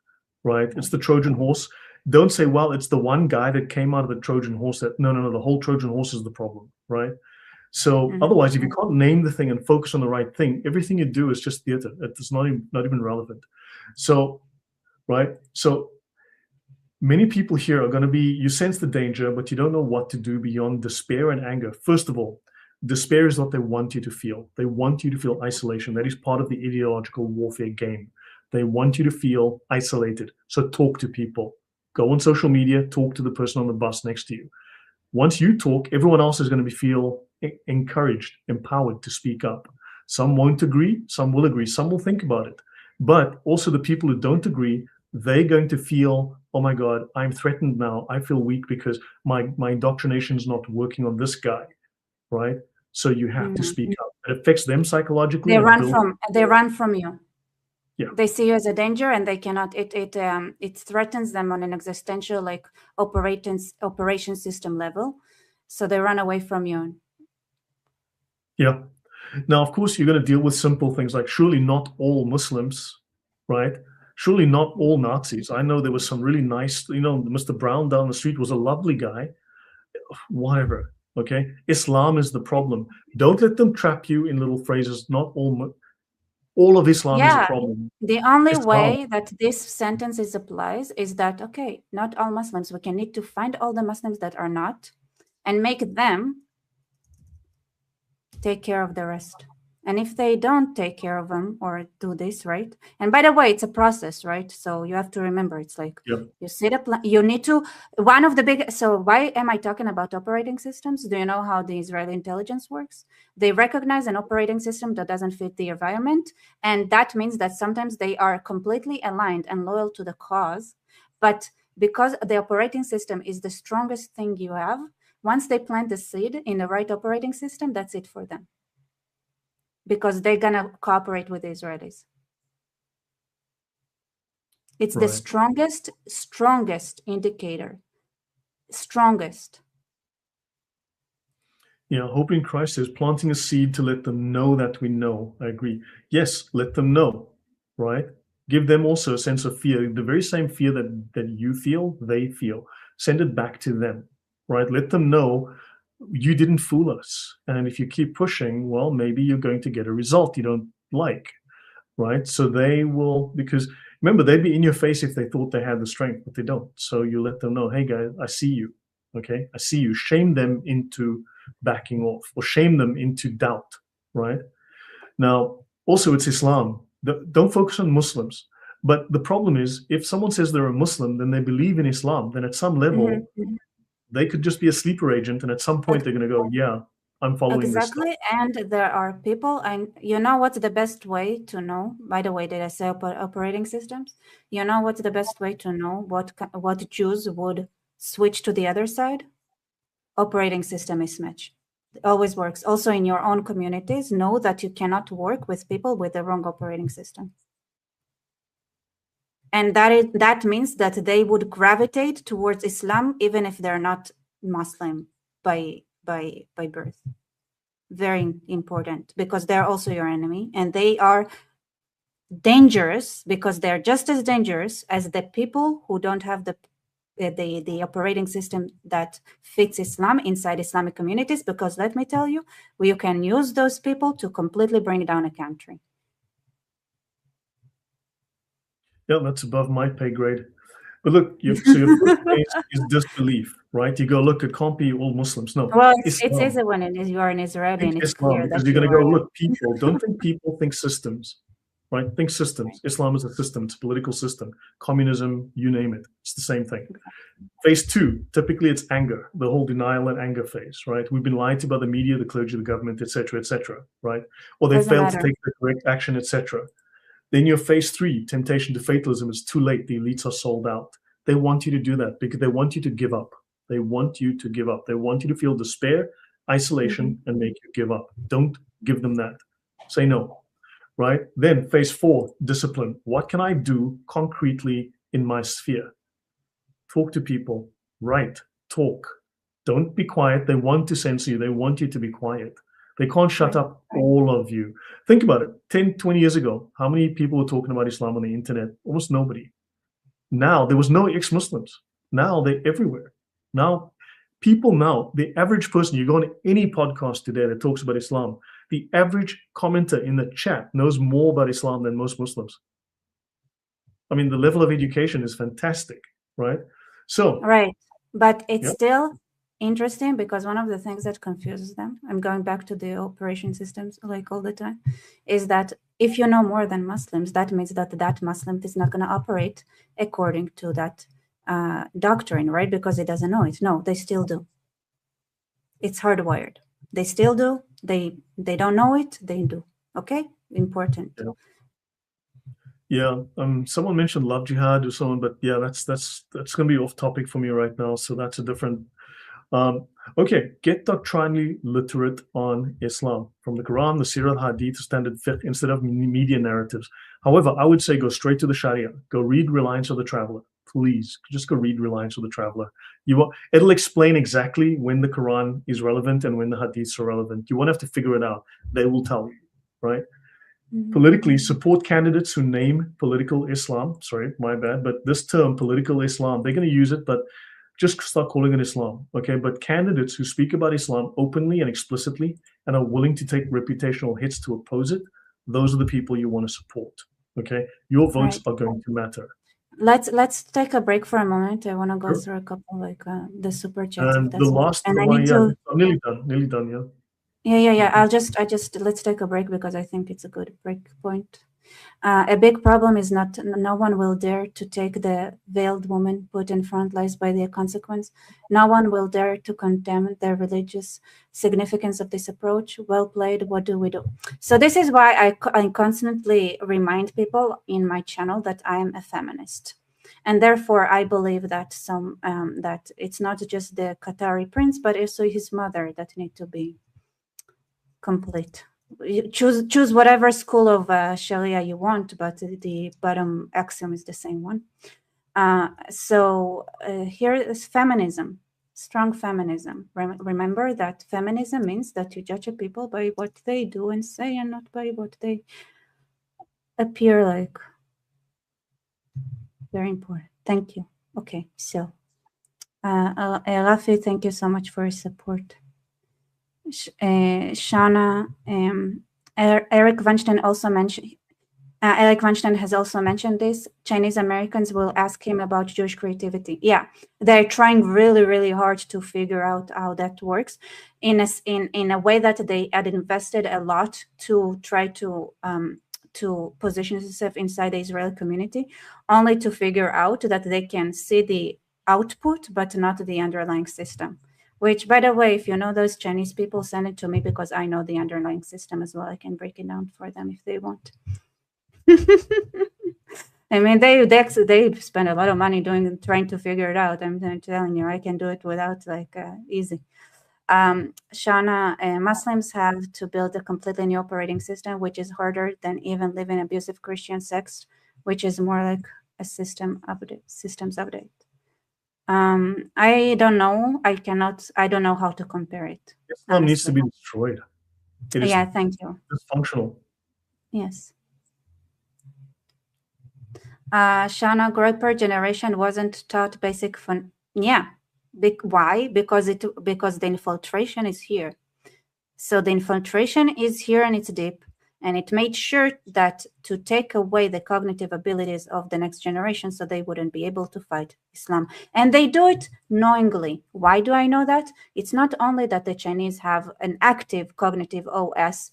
right? It's the Trojan horse. Don't say, well, it's the one guy that came out of the Trojan horse. No. The whole Trojan horse is the problem, right? So otherwise, if you can't name the thing and focus on the right thing, everything you do is just theater. It's not even relevant. So, right? So many people here are going to be, you sense the danger, but you don't know what to do beyond despair and anger. First of all, despair is what they want you to feel. They want you to feel isolation. That is part of the ideological warfare game. They want you to feel isolated. So talk to people. Go on social media, talk to the person on the bus next to you. Once you talk, everyone else is going to feel encouraged, empowered to speak up. Some won't agree, some will agree, some will think about it. But also the people who don't agree, they're going to feel, oh my God, I'm threatened now. I feel weak because my indoctrination is not working on this guy, right? So you have to speak up. It affects them psychologically. They run from you. Yeah. They see you as a danger, and they cannot. It threatens them on an existential, operation system level. So they run away from you. Yeah. Now, of course, you're going to deal with simple things like surely not all Muslims, right? Surely not all Nazis. I know there was some really nice, Mr. Brown down the street was a lovely guy. Whatever. Okay. Islam is the problem. Don't let them trap you in little phrases. Not all of Islam is a problem. The only way that this sentence applies is that, okay, not all Muslims. We need to find all the Muslims that are not and make them take care of the rest. And if they don't take care of them or do this, right? And by the way, it's a process, right? So you have to remember, it's you set up, you need to, so why am I talking about operating systems? Do you know how the Israeli intelligence works? They recognize an operating system that doesn't fit the environment. And that means that sometimes they are completely aligned and loyal to the cause. But because the operating system is the strongest thing you have, once they plant the seed in the right operating system, that's it for them. Because they're going to cooperate with the Israelis. It's the strongest indicator. Strongest. Yeah, hope in Christ is planting a seed to let them know that we know. I agree. Yes, let them know, right? Give them also a sense of fear, the very same fear that you feel, they feel. Send it back to them, right? Let them know you didn't fool us. And if you keep pushing, well, maybe you're going to get a result you don't like, right? So they will, because remember, they'd be in your face if they thought they had the strength, but they don't. So you let them know, hey guys, I see you. Okay, I see you. Shame them into backing off, or shame them into doubt, right? Now, also it's Islam. Don't focus on Muslims. But the problem is, if someone says they're a Muslim, then they believe in Islam, then at some level, they could just be a sleeper agent. And at some point, they're going to go, yeah, I'm following this stuff. Exactly. And there are people, and you know what's the best way to know? By the way, did I say operating systems? You know what's the best way to know what Jews would switch to the other side? Operating system mismatch. It always works. Also in your own communities, know that you cannot work with people with the wrong operating system. And that means that they would gravitate towards Islam even if they're not Muslim by birth. Very important, because they're also your enemy, and they are dangerous because they're just as dangerous as the people who don't have the operating system that fits Islam inside Islamic communities. Because let me tell you, you can use those people to completely bring down a country. Yeah, that's above my pay grade. But look, so your first base is disbelief, right? You go, look, it can't be all Muslims. No, well, it's easy when you are an Israeli, and it's Islam, clear because that you're going to go, look, people, don't think people, think systems, right? Think systems. Islam is a system. It's a political system. Communism, you name it. It's the same thing. Phase two, typically it's anger, the whole denial and anger phase, right? We've been lied to by the media, the clergy, the government, etc., right? Or they failed to take the correct action, etc. Then your phase three, temptation to fatalism, is too late. The elites are sold out. They want you to do that because they want you to give up. They want you to give up. They want you to feel despair, isolation, and make you give up. Don't give them that. Say no, right? Then phase four, discipline. What can I do concretely in my sphere? Talk to people, write, talk. Don't be quiet. They want to censor you. They want you to be quiet. They can't shut up all of you. Think about it. 10, 20 years ago, how many people were talking about Islam on the internet? Almost nobody. Now, there was no ex-Muslims. Now they're everywhere. Now, the average person, you go on any podcast today that talks about Islam, the average commenter in the chat knows more about Islam than most Muslims. I mean, the level of education is fantastic, right? So, right. But it's still interesting, because one of the things that confuses them, I'm going back to the operation systems like all the time, is that if you know more than Muslims, that means that Muslim is not going to operate according to that doctrine, right? Because it doesn't know it. No, they still do. It's hardwired. They still do. They don't know it. They do. Okay, important. Yeah, someone mentioned love jihad or someone, but yeah, that's going to be off topic for me right now. So that's a different. Okay, get doctrinally literate on Islam, from the Quran, the Sirah, the Hadith, standard fiqh, instead of media narratives. However, I would say go straight to the Sharia. Go read Reliance of the Traveler. Please, just go read Reliance of the Traveler. It'll explain exactly when the Quran is relevant and when the Hadiths are relevant. You won't have to figure it out. They will tell you, right? Politically, support candidates who name political Islam. Sorry, my bad. But this term, political Islam, they're going to use it, but just start calling it Islam, okay? But candidates who speak about Islam openly and explicitly and are willing to take reputational hits to oppose it, those are the people you want to support, okay? Your votes are going to matter. Let's take a break for a moment. I want to go through a couple, like the super chats. And the last one, I'm nearly done, yeah. Yeah. I'll just let's take a break, because I think it's a good break point. A big problem is no one will dare to take the veiled woman put in front lies by the consequence. No one will dare to condemn the religious significance of this approach. Well played. What do we do? So this is why I constantly remind people in my channel that I am a feminist. And therefore, I believe that that it's not just the Qatari prince, but also his mother that need to be complete. You choose whatever school of Sharia you want, but the bottom axiom is the same one. So here is feminism, strong feminism. Remember that feminism means that you judge people by what they do and say, and not by what they appear like. Very important. Thank you. Okay, so Rafi, thank you so much for your support. Shana, Eric Weinstein also mentioned. Eric Weinstein has also mentioned this. Chinese Americans will ask him about Jewish creativity. Yeah, they're trying really, really hard to figure out how that works in a way that they had invested a lot to try to position themselves inside the Israeli community, only to figure out that they can see the output, but not the underlying system. Which, by the way, if you know those Chinese people, send it to me because I know the underlying system as well. I can break it down for them if they want. I mean, they spend a lot of money trying to figure it out. I'm telling you, I can do it without easy. Shana, Muslims have to build a completely new operating system, which is harder than even living abusive Christian sex, which is more like a systems update. I don't know. I don't know how to compare it. Islam needs to be destroyed. It is thank you. Dysfunctional. Yes. Shana, growth per generation wasn't taught basic fun. Yeah. Why? Because the infiltration is here. So the infiltration is here and it's deep. And it made sure that to take away the cognitive abilities of the next generation so they wouldn't be able to fight Islam. And they do it knowingly. Why do I know that? It's not only that the Chinese have an active cognitive OS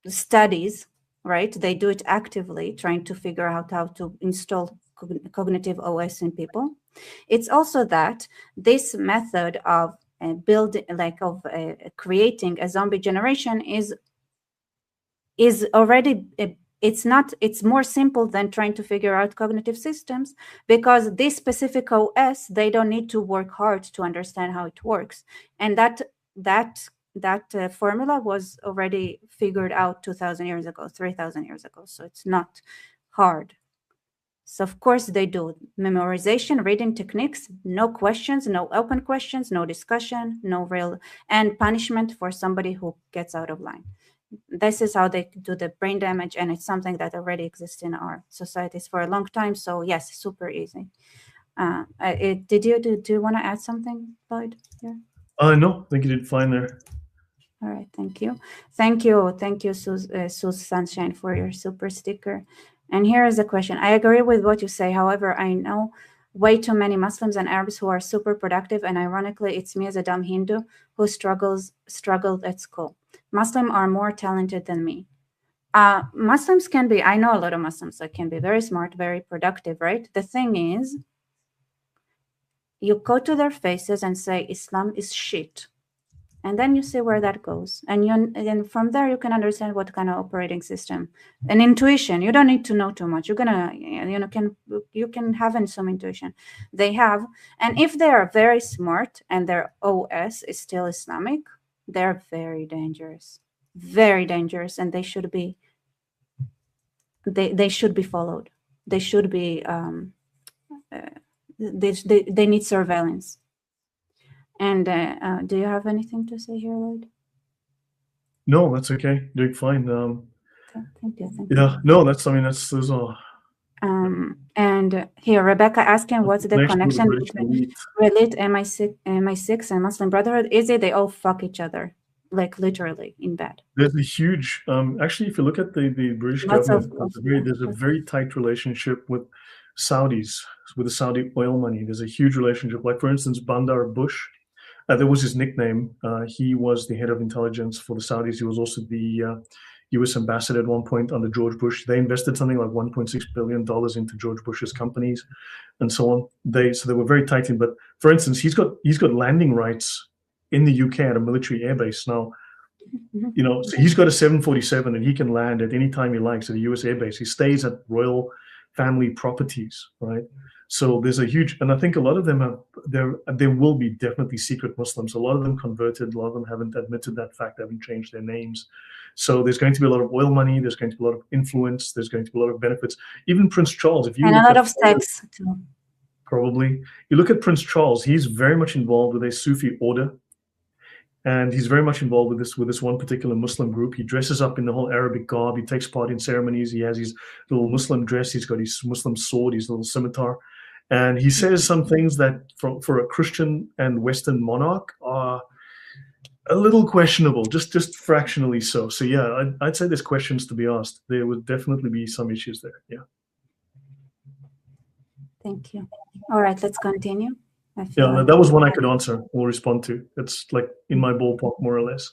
studies, right? They do it actively, trying to figure out how to install cognitive OS in people. It's also that this method of creating a zombie generation is already it's more simple than trying to figure out cognitive systems, because this specific OS, they don't need to work hard to understand how it works, and that formula was already figured out 2,000 years ago, 3,000 years ago. So it's not hard. So of course they do memorization, reading techniques, no questions, no open questions, no discussion, no real, and punishment for somebody who gets out of line. This is how they do the brain damage, and it's something that already exists in our societies for a long time. So yes, super easy. Do you want to add something, Lloyd? Yeah. No, I think you did fine there. All right, thank you, Sus Sunshine, for your super sticker. And here is a question. I agree with what you say. However, I know way too many Muslims and Arabs who are super productive, and ironically, it's me as a dumb Hindu who struggled at school. Muslims are more talented than me. Muslims can be, I know a lot of Muslims that can be very smart, very productive, right? The thing is, you go to their faces and say Islam is shit. And then you see where that goes. And then from there, you can understand what kind of operating system and intuition. You don't need to know too much. You're gonna, you can have some intuition. They have, and if they are very smart and their OS is still Islamic, they're very dangerous, and they should be. They should be followed. They should be. They need surveillance. And do you have anything to say here, Lloyd? No, that's okay. Doing fine. Okay, thank you. Yeah, no, those are. And here, Rebecca asking, what's the connection between Relate, MI6, and Muslim Brotherhood? Is it they all fuck each other, like literally in bed? There's a huge, actually, if you look at the British government, there's a very tight relationship with Saudis, with the Saudi oil money. There's a huge relationship. Like, for instance, Bandar Bush, that was his nickname. He was the head of intelligence for the Saudis. He was also the U.S. ambassador at one point under George Bush. They invested something like $1.6 billion into George Bush's companies and so on. So they were very tight in. But for instance, he's got landing rights in the UK at a military airbase now. So he's got a 747 and he can land at any time he likes at a US airbase. He stays at royal family properties, right? So there's a huge, and I think a lot of them there will be definitely secret Muslims. A lot of them converted, a lot of them haven't admitted that fact, they haven't changed their names. So there's going to be a lot of oil money, there's going to be a lot of influence, there's going to be a lot of benefits. Even Prince Charles, if you and a lot of sex too. Probably. You look at Prince Charles, he's very much involved with a Sufi order. And he's very much involved with this one particular Muslim group. He dresses up in the whole Arabic garb. He takes part in ceremonies. He has his little Muslim dress. He's got his Muslim sword, his little scimitar. And he says some things that for a Christian and Western monarch are a little questionable, just fractionally so. So yeah, I'd say there's questions to be asked. There would definitely be some issues there. Yeah. Thank you. All right, let's continue. Yeah, that was one I could answer or respond to. It's like in my ballpark, more or less.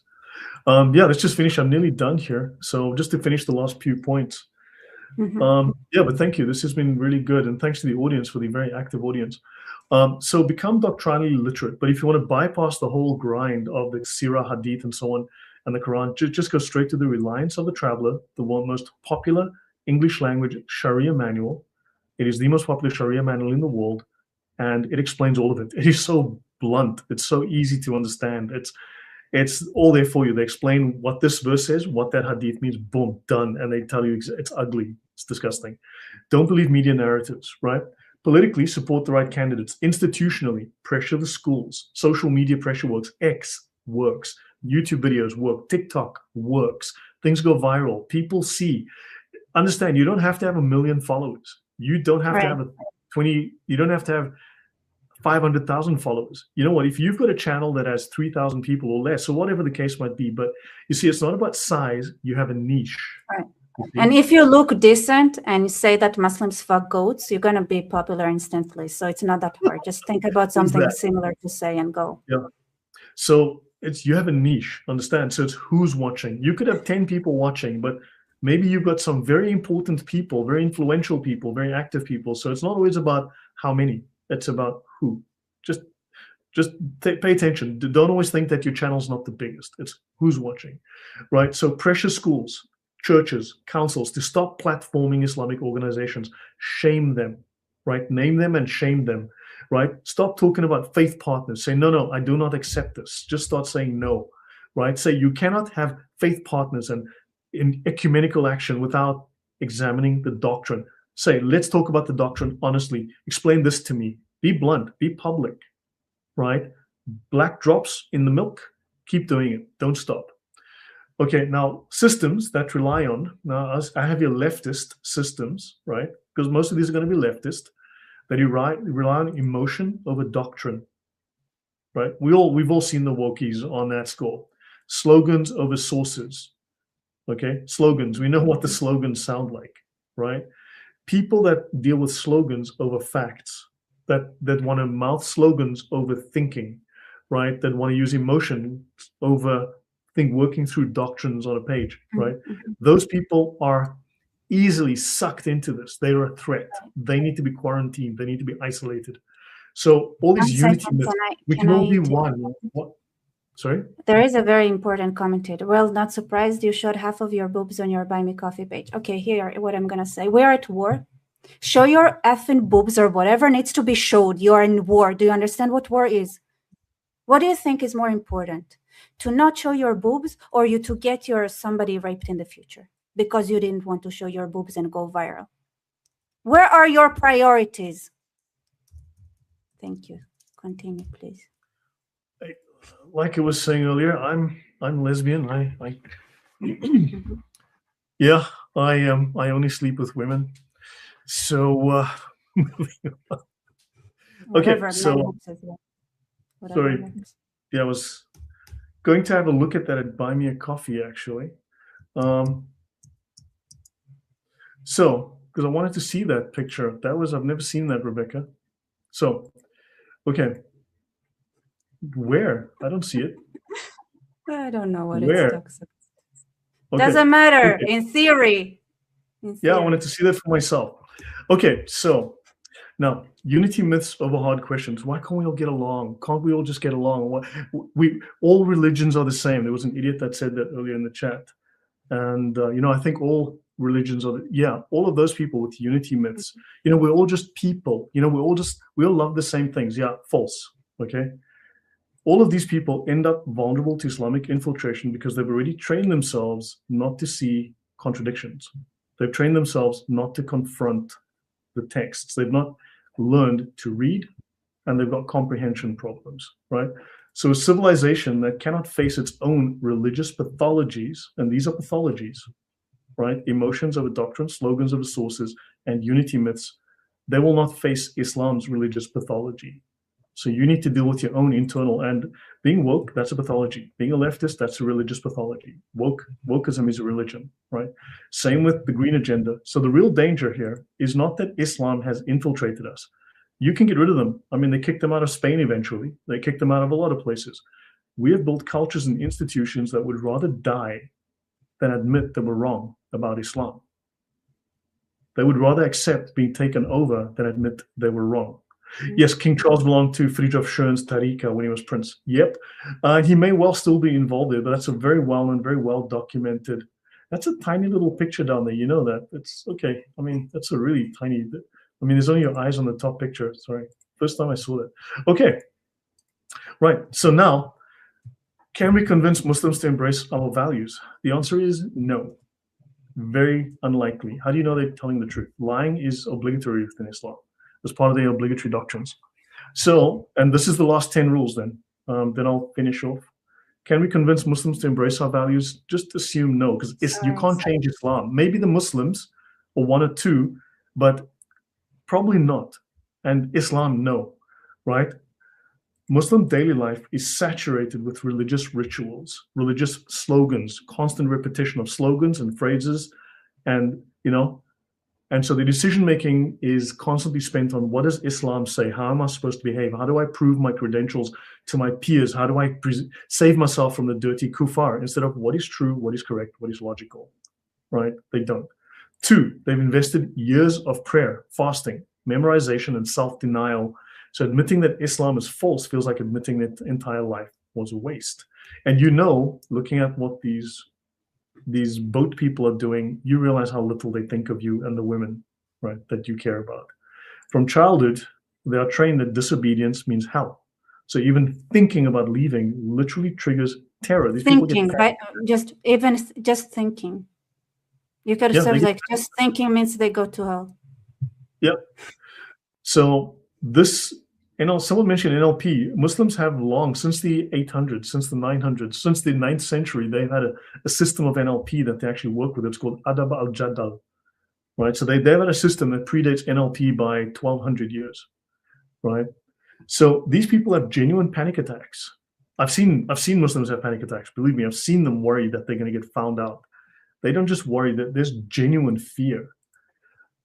Yeah, let's just finish. I'm nearly done here. So just to finish the last few points. Yeah, but thank you. This has been really good. And thanks to the audience for the very active audience. So become doctrinally literate. But if you want to bypass the whole grind of the Sirah, Hadith, and so on, and the Quran, just go straight to the Reliance of the Traveler, the most popular English language Sharia manual. It is the most popular Sharia manual in the world. And it explains all of it. It is so blunt. It's so easy to understand. It's all there for you. They explain what this verse says, what that hadith means, boom, done. And they tell you it's ugly. It's disgusting. Don't believe media narratives, right? Politically, support the right candidates. Institutionally, pressure the schools. Social media pressure works. X works. YouTube videos work. TikTok works. Things go viral. People see. Understand, you don't have to have 1 million followers. You don't have to have you don't have to have 500,000 followers. You know what? If you've got a channel that has 3,000 people or less, or whatever the case might be, but you see, it's not about size. You have a niche. Right. And if you look decent and you say that Muslims fuck goats, you're going to be popular instantly. So it's not that hard. Just think about something similar to say and go. Yeah. So you have a niche, understand? So it's who's watching. You could have 10 people watching, but maybe you've got some very important people, very influential people, very active people. So it's not always about how many. It's about who. Just pay attention. Don't always think that your channel's not the biggest. It's who's watching, right? So pressure schools, churches, councils to stop platforming Islamic organizations. Shame them, right? Name them and shame them, right? Stop talking about faith partners. Say, no, I do not accept this. Just start saying no, right? Say you cannot have faith partners and in ecumenical action without examining the doctrine. Say, let's talk about the doctrine honestly. Explain this to me. Be blunt, be public, right? Black drops in the milk. Keep doing it. Don't stop. Okay, now systems that rely on, now I have your leftist systems, right? Because most of these are going to be leftist, that rely on emotion over doctrine, right? We've all seen the wokies on that score. Slogans over sources. Okay, slogans. We know what the slogans sound like, right? People that deal with slogans over facts, that want to mouth slogans over thinking, right? That want to use emotion over working through doctrines on a page, right? Those people are easily sucked into this. They are a threat. They need to be quarantined. They need to be isolated. So all these unity myths, we can all be one. What? Sorry? There is a very important commentator. Well, not surprised you showed half of your boobs on your Buy Me Coffee page. Okay, here, what I'm going to say. We're at war. Show your effing boobs or whatever needs to be showed. You are in war. Do you understand what war is? What do you think is more important? To not show your boobs or you to get somebody raped in the future because you didn't want to show your boobs and go viral? Where are your priorities? Thank you. Continue, please. Like I was saying earlier, I'm lesbian. Yeah, I only sleep with women. So okay, so sorry. Yeah, I was going to have a look at that at Buy Me a Coffee actually. So because I wanted to see that picture. I've never seen that, Rebecca. So okay. Where? I don't see it. I don't know what Where? It's toxic. Okay. Doesn't matter. Okay. In theory. Yeah, I wanted to see that for myself. Okay, so now unity myths over hard questions. Why can't we all get along? Can't we all just get along? All religions are the same. There was an idiot that said that earlier in the chat, and I think all religions are. All of those people with unity myths. We're all just people. We all love the same things. Yeah, false. Okay. All of these people end up vulnerable to Islamic infiltration because they've already trained themselves not to see contradictions. They've trained themselves not to confront the texts. They've not learned to read, and they've got comprehension problems, right? So a civilization that cannot face its own religious pathologies, and these are pathologies, right? Emotions over doctrine, slogans over sources, and unity myths, they will not face Islam's religious pathology. So you need to deal with your own internal, and being woke, that's a pathology. Being a leftist, that's a religious pathology. Wokeism is a religion, right? Same with the green agenda. So the real danger here is not that Islam has infiltrated us. You can get rid of them. I mean, they kicked them out of Spain eventually. They kicked them out of a lot of places. We have built cultures and institutions that would rather die than admit they were wrong about Islam. They would rather accept being taken over than admit they were wrong. Yes, King Charles belonged to Friedrich Schön's Tariqa when he was prince. Yep. He may well still be involved there, but that's a very well and very well documented. That's a tiny little picture down there. You know that. It's okay. I mean, that's a really tiny. I mean, there's only your eyes on the top picture. Sorry. First time I saw that. Okay. Right. So now, can we convince Muslims to embrace our values? The answer is no. Very unlikely. How do you know they're telling the truth? Lying is obligatory within Islam. As part of the obligatory doctrines. So, and this is the last 10 rules then I'll finish off. Can we convince Muslims to embrace our values? Just assume no, because you can't change Islam. Maybe the Muslims, or one or two, but probably not. And Islam, no, right? Muslim daily life is saturated with religious rituals, religious slogans, constant repetition of slogans and phrases, and, and so the decision-making is constantly spent on what does Islam say? How am I supposed to behave? How do I prove my credentials to my peers? How do I save myself from the dirty kuffar? Instead of what is true, what is correct, what is logical, right? They don't. Two, they've invested years of prayer, fasting, memorization, and self-denial. So admitting that Islam is false feels like admitting that entire life was a waste. And looking at what these boat people are doing, you realize how little they think of you and the women, right, that you care about. From childhood, they are trained that disobedience means hell. So even thinking about leaving literally triggers terror. These thinking, right? Just thinking. You could say like just thinking means they go to hell. Yeah. So this, someone mentioned NLP. Muslims have long, since the 800s, since the 900s, since the 9th century, they've had a system of NLP that they actually work with. It's called Adab al-Jadal, right? So they've had a system that predates NLP by 1200 years, right? So these people have genuine panic attacks. I've seen Muslims have panic attacks. Believe me, I've seen them worry that they're going to get found out. They don't just worry, that there's genuine fear.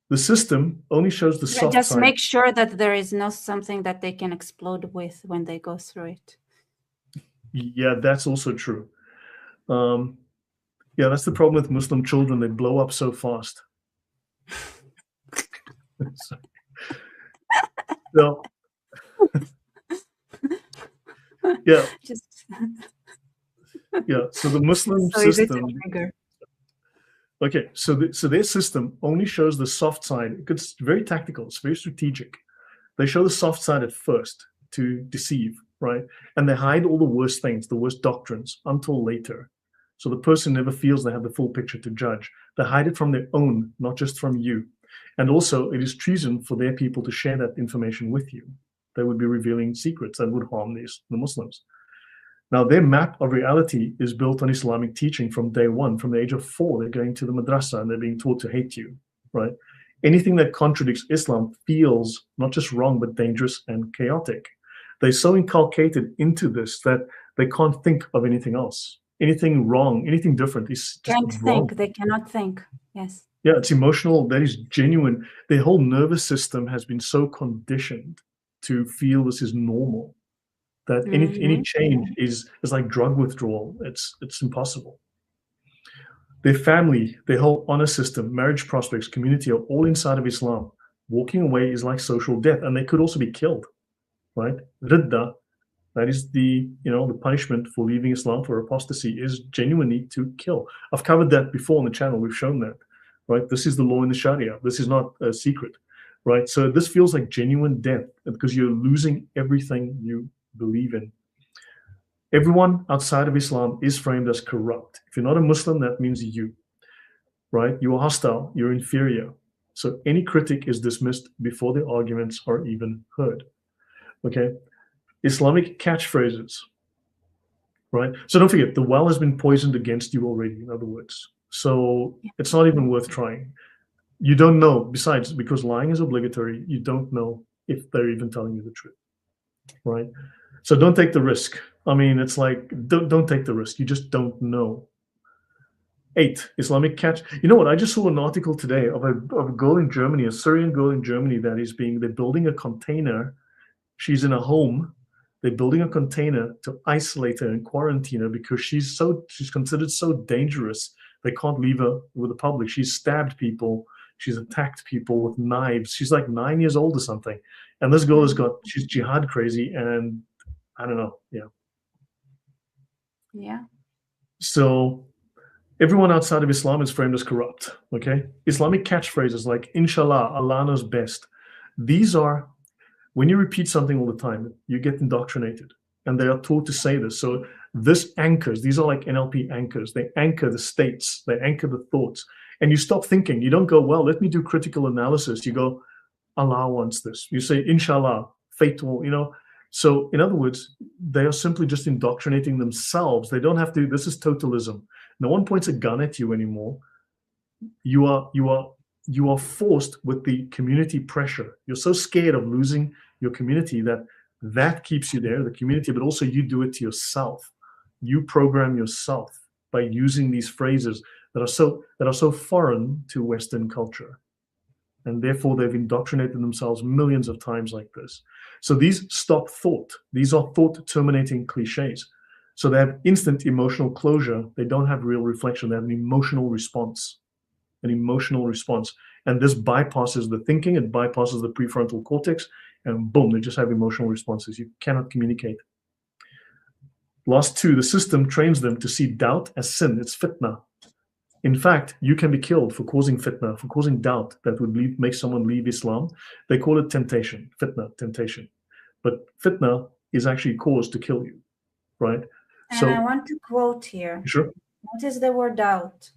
The system only shows the soft just side. Make sure that there is not something that they can explode with when they go through it. Yeah, that's also true. Yeah, that's the problem with Muslim children. They blow up so fast. So, yeah. Yeah, so the Muslim system. Okay, so their system only shows the soft side. It's very tactical. It's very strategic. They show the soft side at first to deceive, right? And they hide all the worst things, the worst doctrines, until later. So the person never feels they have the full picture to judge. They hide it from their own, not just from you. And also, it is treason for their people to share that information with you. They would be revealing secrets that would harm the Muslims. Now, their map of reality is built on Islamic teaching from day one. From the age of 4, they're going to the madrasa and they're being taught to hate you, right? Anything that contradicts Islam feels not just wrong, but dangerous and chaotic. They're so inculcated into this that they can't think of anything else. Anything wrong, anything different is just wrong. They cannot think, yes. Yeah, it's emotional. That is genuine. Their whole nervous system has been so conditioned to feel this is normal, that any change is like drug withdrawal. It's impossible. Their family, their whole honor system, marriage prospects, community are all inside of Islam. Walking away is like social death, and they could also be killed, right? Ridda, that is the punishment for leaving Islam, for apostasy, is genuinely to kill. I've covered that before on the channel. We've shown that, right? This is the law in the Sharia. This is not a secret, right? So this feels like genuine death because you're losing everything you believe in. Everyone outside of Islam is framed as corrupt. If you're not a Muslim, that means you, right? You are hostile, you're inferior. So any critic is dismissed before the arguments are even heard, okay? Islamic catchphrases. right? So don't forget, the well has been poisoned against you already, in other words. So it's not even worth trying. You don't know, besides, because lying is obligatory, you don't know if they're even telling you the truth, right? So don't take the risk. I mean, it's like, don't take the risk. You just don't know. 8, Islamic catch. You know what? I just saw an article today of a girl in Germany, a Syrian girl in Germany that is they're building a container. She's in a home. They're building a container to isolate her and quarantine her because she's considered so dangerous. They can't leave her with the public. She's stabbed people. She's attacked people with knives. She's like 9 years old or something. And this girl she's jihad crazy. And I don't know. Yeah. Yeah. So everyone outside of Islam is framed as corrupt. Okay. Islamic catchphrases like inshallah, Allah knows best. These are, when you repeat something all the time, you get indoctrinated, and they are taught to say this. So this anchors, these are like NLP anchors. They anchor the states, they anchor the thoughts, and you stop thinking. You don't go, well, let me do critical analysis. You go, Allah wants this. You say, inshallah, fate will, So in other words, they are simply just indoctrinating themselves. They don't have to, this is totalism. No one points a gun at you anymore. You are forced with the community pressure. You're so scared of losing your community that keeps you there, the community, but also you do it to yourself. You program yourself by using these phrases that are so foreign to Western culture. And therefore they've indoctrinated themselves millions of times like this. So these stop thought. These are thought terminating cliches. So they have instant emotional closure. They don't have real reflection. They have an emotional response. And this bypasses the thinking, it bypasses the prefrontal cortex, and boom, they just have emotional responses. You cannot communicate. Last 2, the system trains them to see doubt as sin. It's fitna. In fact, you can be killed for causing fitna, for causing doubt that would make someone leave Islam. They call it temptation, fitna, temptation. But fitna is actually caused to kill you, right? And I want to quote here. Sure. What is the word doubt?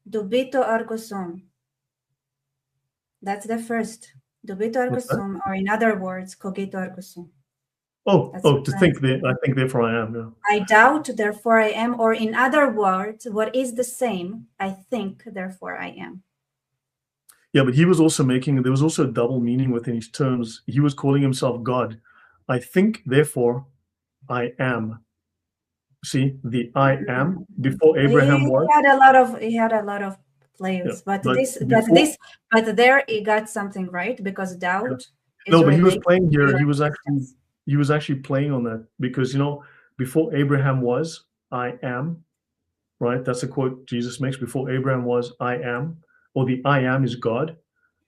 Dubito ergo sum. That's the first. Dubito ergo sum, or in other words, cogito ergo sum. To think, I think, therefore I am. Yeah. I doubt, therefore I am, or in other words, what is the same? I think, therefore I am. Yeah, but he was also there was also a double meaning within his terms. He was calling himself God. I think, therefore I am. See, the I am before Abraham was. He had a lot of players, yeah, but there he got something right, because doubt. Yeah. No, but he was playing here. He was actually playing on that, because before Abraham was, I am, right? That's a quote Jesus makes. Before Abraham was, I am, or the I am is God,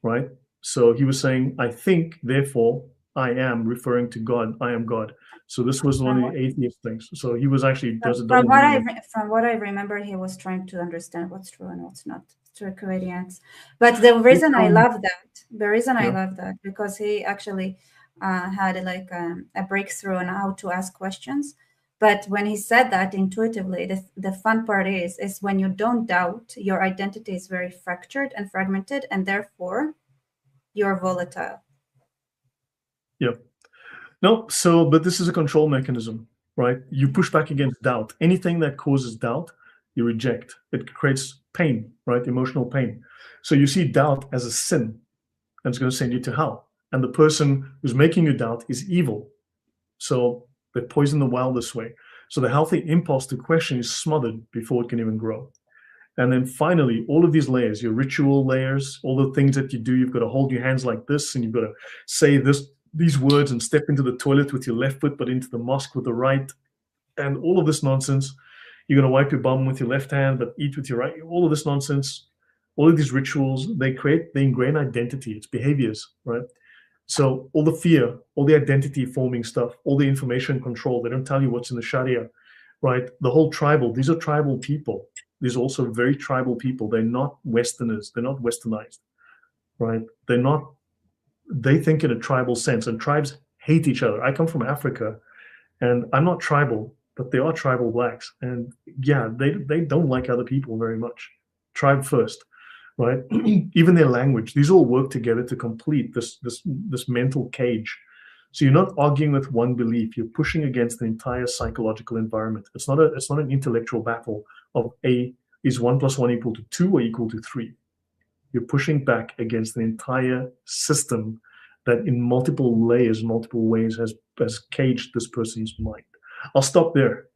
right? So he was saying, I think, therefore I am, referring to God. I am God. So this was one of the atheist things. So he was actually from what I remember, he was trying to understand what's true and what's not. But the reason I love that, because he actually had like a breakthrough on how to ask questions. But when he said that intuitively, the fun part is when you don't doubt, your identity is very fractured and fragmented, and therefore you're volatile. Yeah. No, but this is a control mechanism, right? You push back against doubt. Anything that causes doubt, you reject. It creates pain, right? Emotional pain. So you see doubt as a sin, and it's going to send you to hell. And the person who's making you doubt is evil. So they poison the well this way. So the healthy impulse to question is smothered before it can even grow. And then finally, all of these layers, your ritual layers, all the things that you do, you've got to hold your hands like this, and you've got to say these words and step into the toilet with your left foot, but into the mosque with the right. And all of this nonsense. You're going to wipe your bum with your left hand, but eat with your right. All of this nonsense, all of these rituals, they ingrain identity. It's behaviors, right? So all the fear, all the identity forming stuff, all the information control, they don't tell you what's in the Sharia, right? The whole tribal, these are tribal people. These are also very tribal people. They're not Westerners. They're not westernized, right? They think in a tribal sense, and tribes hate each other. I come from Africa, and I'm not tribal, but there are tribal blacks. And yeah, they don't like other people very much. Tribe first, right? Even their language, these all work together to complete this mental cage. So you're not arguing with one belief, you're pushing against the entire psychological environment. It's not an intellectual battle of is 1 + 1 equal to 2 or equal to 3. You're pushing back against the entire system that in multiple layers, multiple ways has caged this person's mind. I'll stop there.